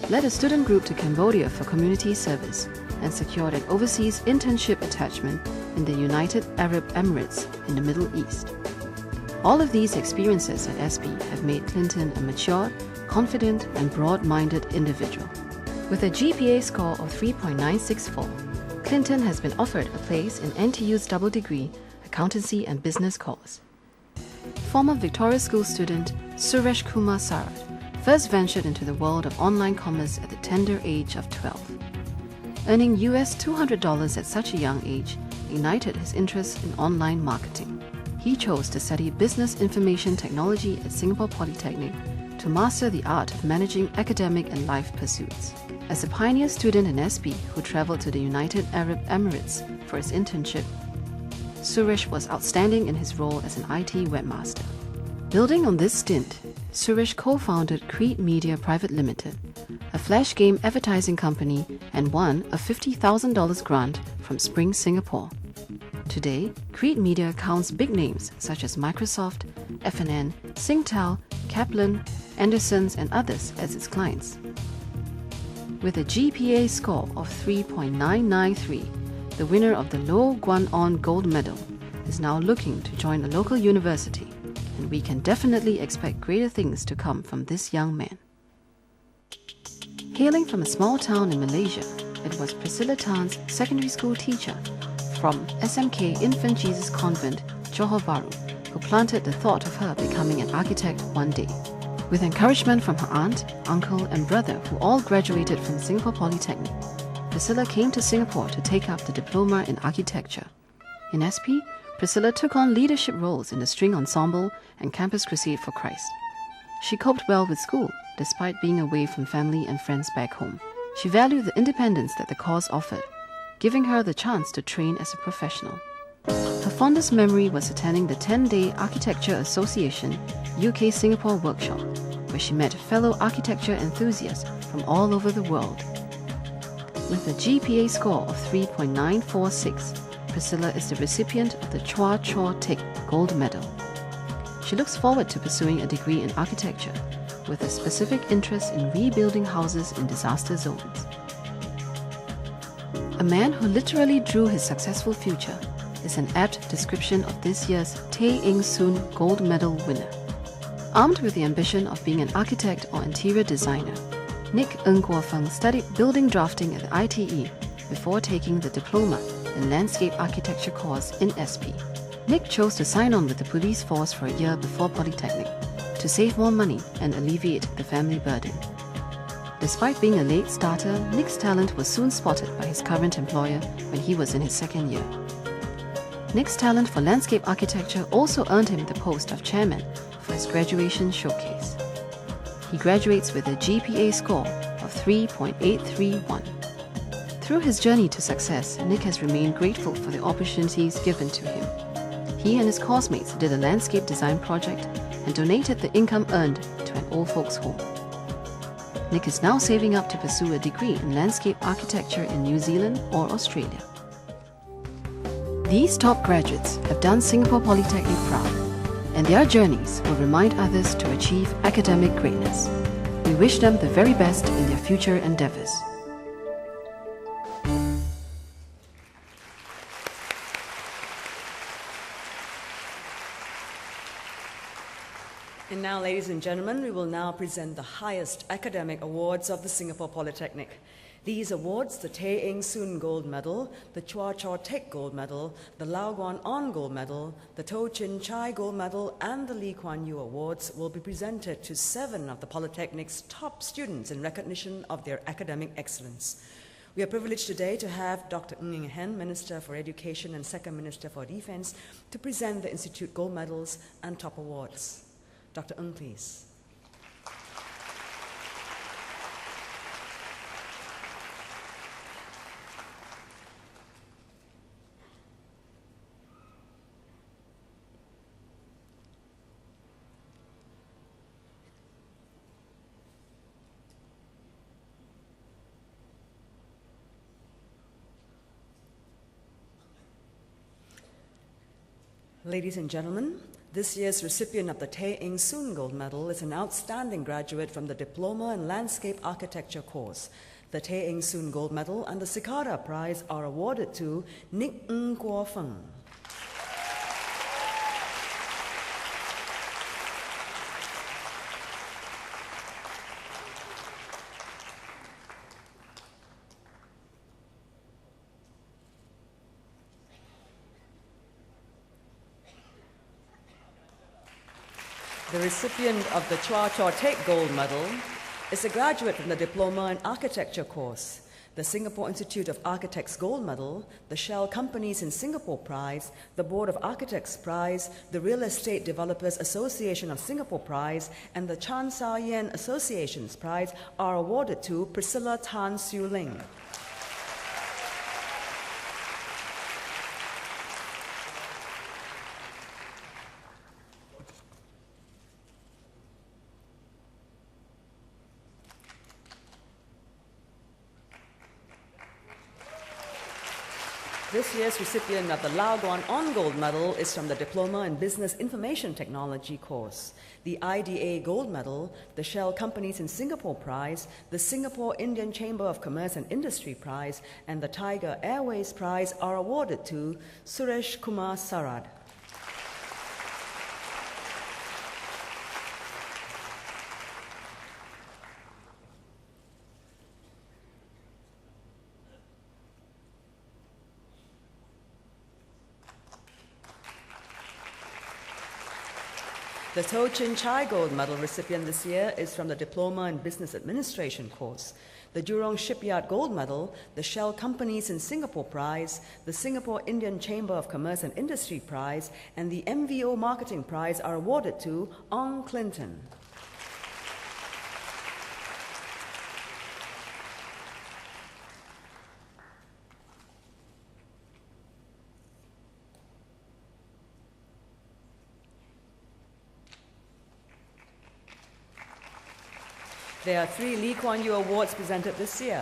led a student group to Cambodia for community service, and secured an overseas internship attachment in the United Arab Emirates in the Middle East. All of these experiences at SP have made Clinton a mature, confident, and broad-minded individual. With a GPA score of 3.964, Clinton has been offered a place in NTU's double degree Accountancy and Business course. Former Victoria School student Suresh Kumar Sarat first ventured into the world of online commerce at the tender age of 12. Earning US $200 at such a young age ignited his interest in online marketing. He chose to study Business Information Technology at Singapore Polytechnic to master the art of managing academic and life pursuits. As a pioneer student in SP who traveled to the United Arab Emirates for his internship, Suresh was outstanding in his role as an IT webmaster. Building on this stint, Suresh co-founded Creed Media Private Limited, a flash game advertising company, and won a $50,000 grant from Spring Singapore. Today, Creed Media counts big names such as Microsoft, FNN, Singtel, Kaplan, Andersons, and others as its clients. With a GPA score of 3.993, the winner of the Lo Guan On Gold Medal is now looking to join a local university, and we can definitely expect greater things to come from this young man. Hailing from a small town in Malaysia, it was Priscilla Tan's secondary school teacher from SMK Infant Jesus Convent, Johor Bahru, who planted the thought of her becoming an architect one day. With encouragement from her aunt, uncle, and brother, who all graduated from Singapore Polytechnic, Priscilla came to Singapore to take up the diploma in architecture. In SP, Priscilla took on leadership roles in the string ensemble and Campus Crusade for Christ. She coped well with school, despite being away from family and friends back home. She valued the independence that the course offered, giving her the chance to train as a professional. Her fondest memory was attending the 10-day Architecture Association UK-Singapore workshop, where she met fellow architecture enthusiasts from all over the world. With a GPA score of 3.946, Priscilla is the recipient of the Chua Chor Teck Gold Medal. She looks forward to pursuing a degree in architecture, with a specific interest in rebuilding houses in disaster zones. A man who literally drew his successful future is an apt description of this year's Tay Eng Soon Gold Medal winner. Armed with the ambition of being an architect or interior designer, Nick Ng Kuo Feng studied building drafting at the ITE before taking the diploma in landscape architecture course in SP. Nick chose to sign on with the police force for a year before Polytechnic to save more money and alleviate the family burden. Despite being a late starter, Nick's talent was soon spotted by his current employer when he was in his second year. Nick's talent for landscape architecture also earned him the post of chairman for his graduation showcase. He graduates with a GPA score of 3.831. Through his journey to success, Nick has remained grateful for the opportunities given to him. He and his coursemates did a landscape design project and donated the income earned to an old folks' home. Nick is now saving up to pursue a degree in landscape architecture in New Zealand or Australia. These top graduates have done Singapore Polytechnic proud, and their journeys will remind others to achieve academic greatness. We wish them the very best in their future endeavours. And now, ladies and gentlemen, we will now present the highest academic awards of the Singapore Polytechnic. These awards, the Tay Eng Soon Gold Medal, the Chua Chor Teck Gold Medal, the Lau Guan On Gold Medal, the To Chin Chai Gold Medal, and the Lee Kuan Yew Awards will be presented to 7 of the Polytechnic's top students in recognition of their academic excellence. We are privileged today to have Dr. Ng Hen, Minister for Education and Second Minister for Defence, to present the Institute Gold Medals and top awards. Dr. Ng, please. Ladies and gentlemen, this year's recipient of the Tay Eng Soon Gold Medal is an outstanding graduate from the Diploma in Landscape Architecture course. The Tay Eng Soon Gold Medal and the Cicada Prize are awarded to Nick Ng Kuo Feng. The recipient of the Chua Chor Teck Gold Medal is a graduate from the Diploma in Architecture course. The Singapore Institute of Architects Gold Medal, the Shell Companies in Singapore Prize, the Board of Architects Prize, the Real Estate Developers Association of Singapore Prize, and the Chan Sao Yen Association's Prize are awarded to Priscilla Tan Siu Ling. This year's recipient of the Lau Guan On Gold Medal is from the Diploma in Business Information Technology course. The IDA Gold Medal, the Shell Companies in Singapore Prize, the Singapore Indian Chamber of Commerce and Industry Prize, and the Tiger Airways Prize are awarded to Suresh Kumar Sarad. The To Chin Chai Gold Medal recipient this year is from the Diploma in Business Administration course. The Jurong Shipyard Gold Medal, the Shell Companies in Singapore Prize, the Singapore Indian Chamber of Commerce and Industry Prize, and the MVO Marketing Prize are awarded to Ong Clinton. There are 3 Lee Kuan Yew Awards presented this year.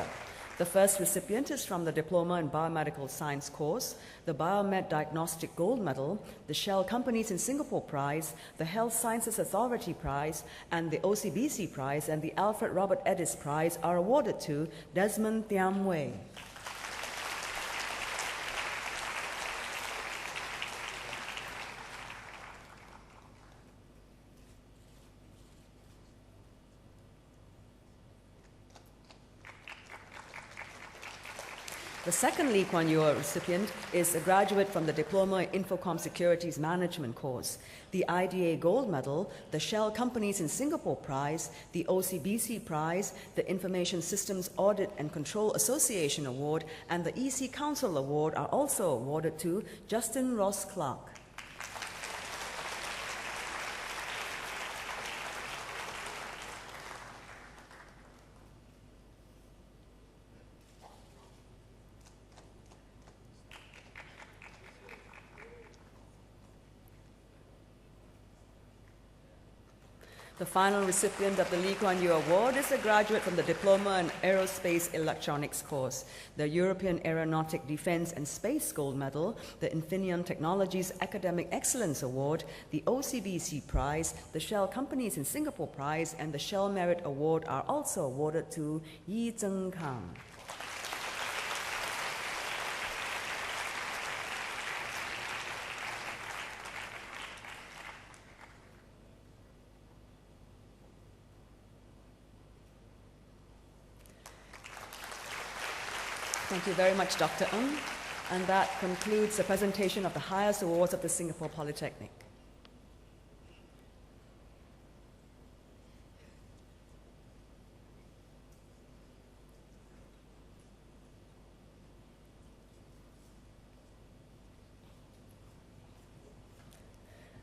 The first recipient is from the Diploma in Biomedical Science course, the Biomed Diagnostic Gold Medal, the Shell Companies in Singapore Prize, the Health Sciences Authority Prize, and the OCBC Prize and the Alfred Robert Edis Prize are awarded to Desmond Thiam Wei. The second Lee Kuan Yew recipient is a graduate from the Diploma in Infocom Securities Management course, the IDA Gold Medal, the Shell Companies in Singapore Prize, the OCBC Prize, the Information Systems Audit and Control Association Award, and the EC Council Award are also awarded to Justin Ross Clark. The final recipient of the Lee Kuan Yew Award is a graduate from the Diploma in Aerospace Electronics course, the European Aeronautic Defense and Space Gold Medal, the Infinium Technologies Academic Excellence Award, the OCBC Prize, the Shell Companies in Singapore Prize, and the Shell Merit Award are also awarded to Yi Zheng Kang. Thank you very much, Dr. Ng. And that concludes the presentation of the highest awards of the Singapore Polytechnic.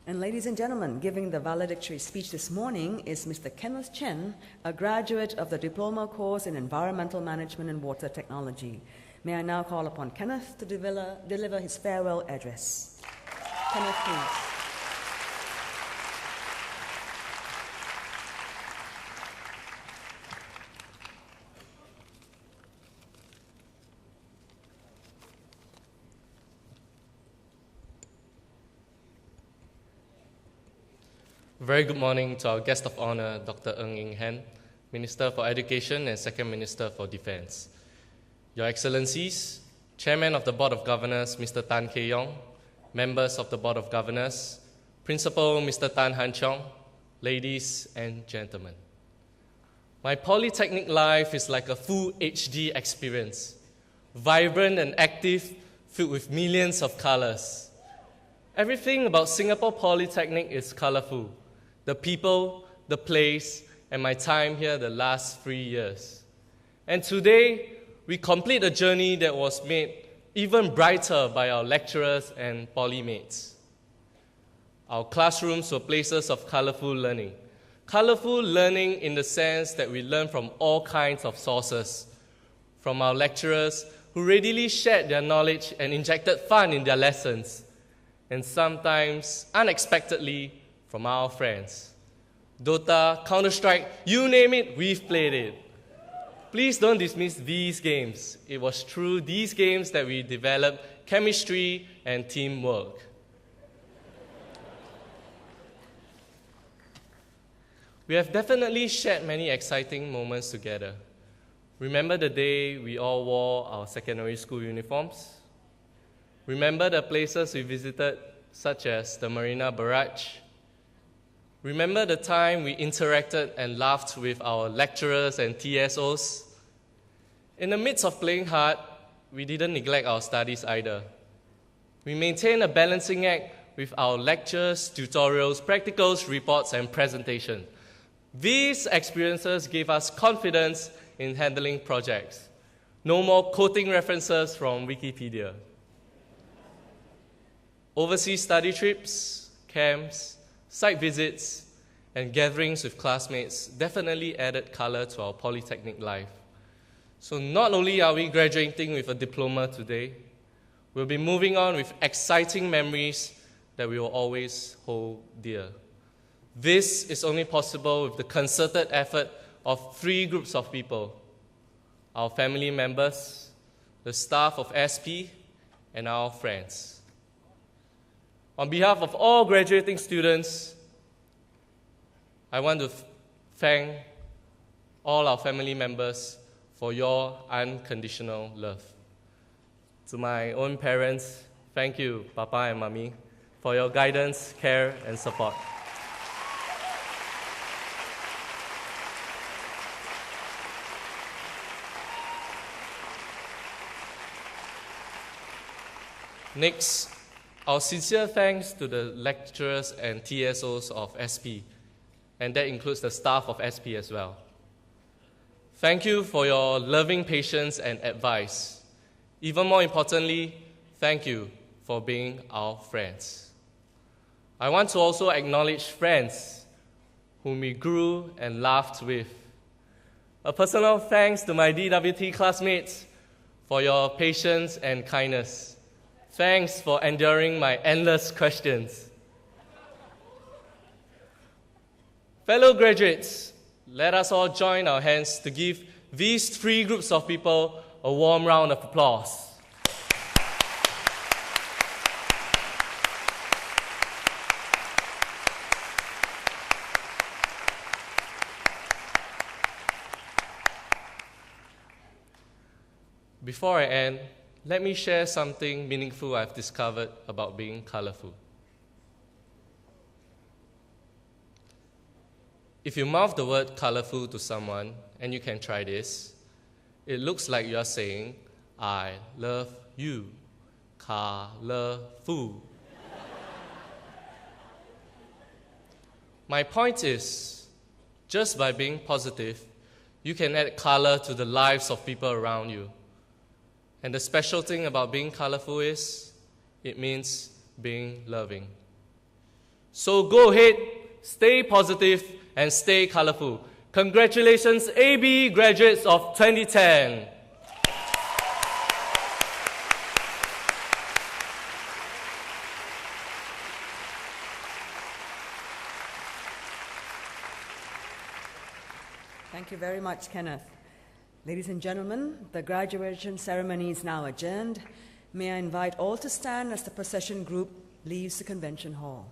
And ladies and gentlemen, giving the valedictory speech this morning is Mr. Kenneth Chen, a graduate of the Diploma course in Environmental Management and Water Technology. May I now call upon Kenneth to deliver his farewell address. Kenneth, please. Very good morning to our guest of honor, Dr. Ng Eng Hen, Minister for Education and Second Minister for Defense. Your Excellencies, Chairman of the Board of Governors, Mr. Tan Kee Yong, members of the Board of Governors, Principal Mr. Tan Han Cheong, ladies and gentlemen. My Polytechnic life is like a full HD experience, vibrant and active, filled with millions of colors. Everything about Singapore Polytechnic is colorful. The people, the place, and my time here the last 3 years. And today, we complete a journey that was made even brighter by our lecturers and polymates. Our classrooms were places of colorful learning. Colorful learning in the sense that we learn from all kinds of sources. From our lecturers who readily shared their knowledge and injected fun in their lessons. And sometimes, unexpectedly, from our friends. Dota, Counter-Strike, you name it, we've played it. Please don't dismiss these games. It was through these games that we developed chemistry and teamwork. We have definitely shared many exciting moments together. Remember the day we all wore our secondary school uniforms? Remember the places we visited, such as the Marina Barrage? Remember the time we interacted and laughed with our lecturers and TSOs? In the midst of playing hard, we didn't neglect our studies either. We maintained a balancing act with our lectures, tutorials, practicals, reports, and presentation. These experiences gave us confidence in handling projects. No more quoting references from Wikipedia. Overseas study trips, camps, site visits, and gatherings with classmates definitely added color to our Polytechnic life. So not only are we graduating with a diploma today, we'll be moving on with exciting memories that we will always hold dear. This is only possible with the concerted effort of 3 groups of people: our family members, the staff of SP, and our friends. On behalf of all graduating students, I want to thank all our family members for your unconditional love. To my own parents, thank you, Papa and Mummy, for your guidance, care, and support. Next, our sincere thanks to the lecturers and TSOs of SP, and that includes the staff of SP as well. Thank you for your loving patience and advice. Even more importantly, thank you for being our friends. I want to also acknowledge friends whom we grew and laughed with. A personal thanks to my DWT classmates for your patience and kindness. Thanks for enduring my endless questions. Fellow graduates, let us all join our hands to give these 3 groups of people a warm round of applause. Before I end, let me share something meaningful I've discovered about being colorful. If you mouth the word colorful to someone, and you can try this, it looks like you're saying, I love you. Colorful. My point is, just by being positive, you can add color to the lives of people around you. And the special thing about being colorful is, it means being loving. So go ahead, stay positive, and stay colorful. Congratulations, AB graduates of 2010. Thank you very much, Kenneth. Ladies and gentlemen, the graduation ceremony is now adjourned. May I invite all to stand as the procession group leaves the convention hall.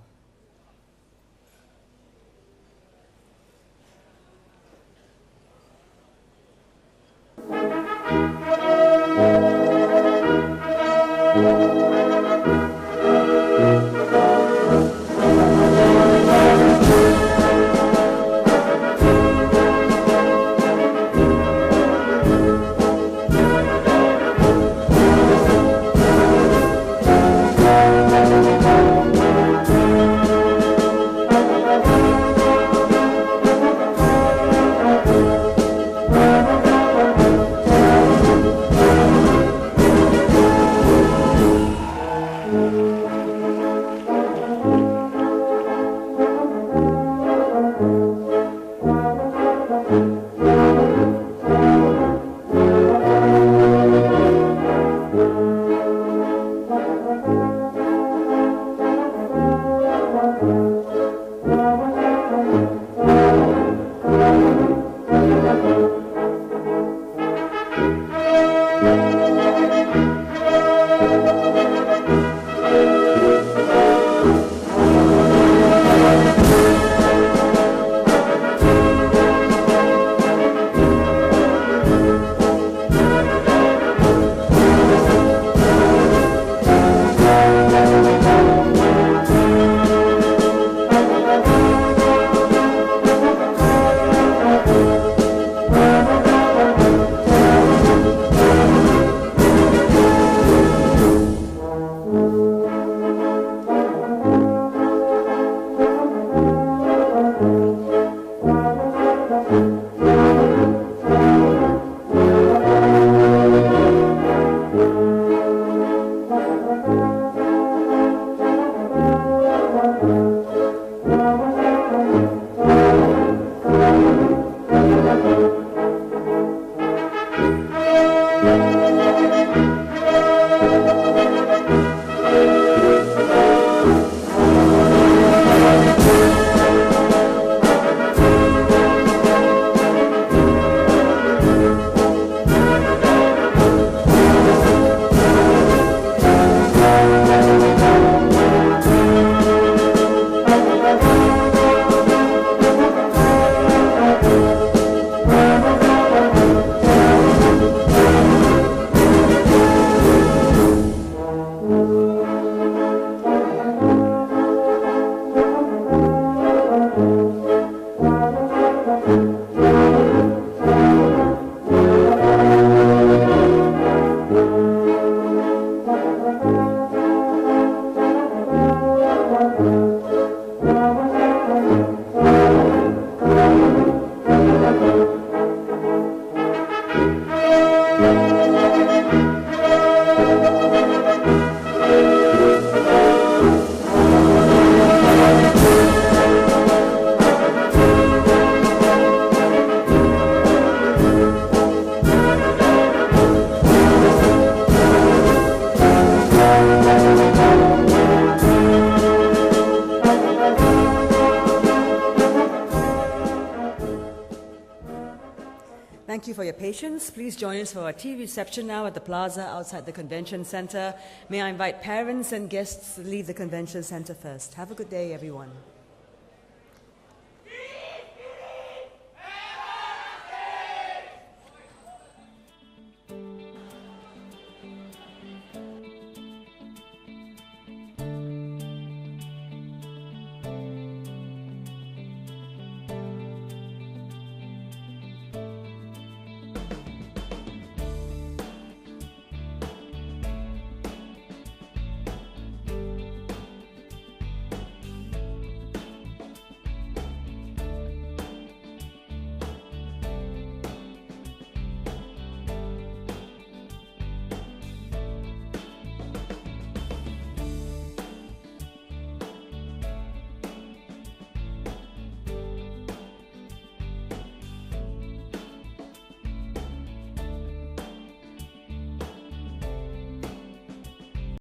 Thank you for your patience. Please join us for our tea reception now at the plaza outside the convention center. May I invite parents and guests to leave the convention center first. Have a good day, everyone.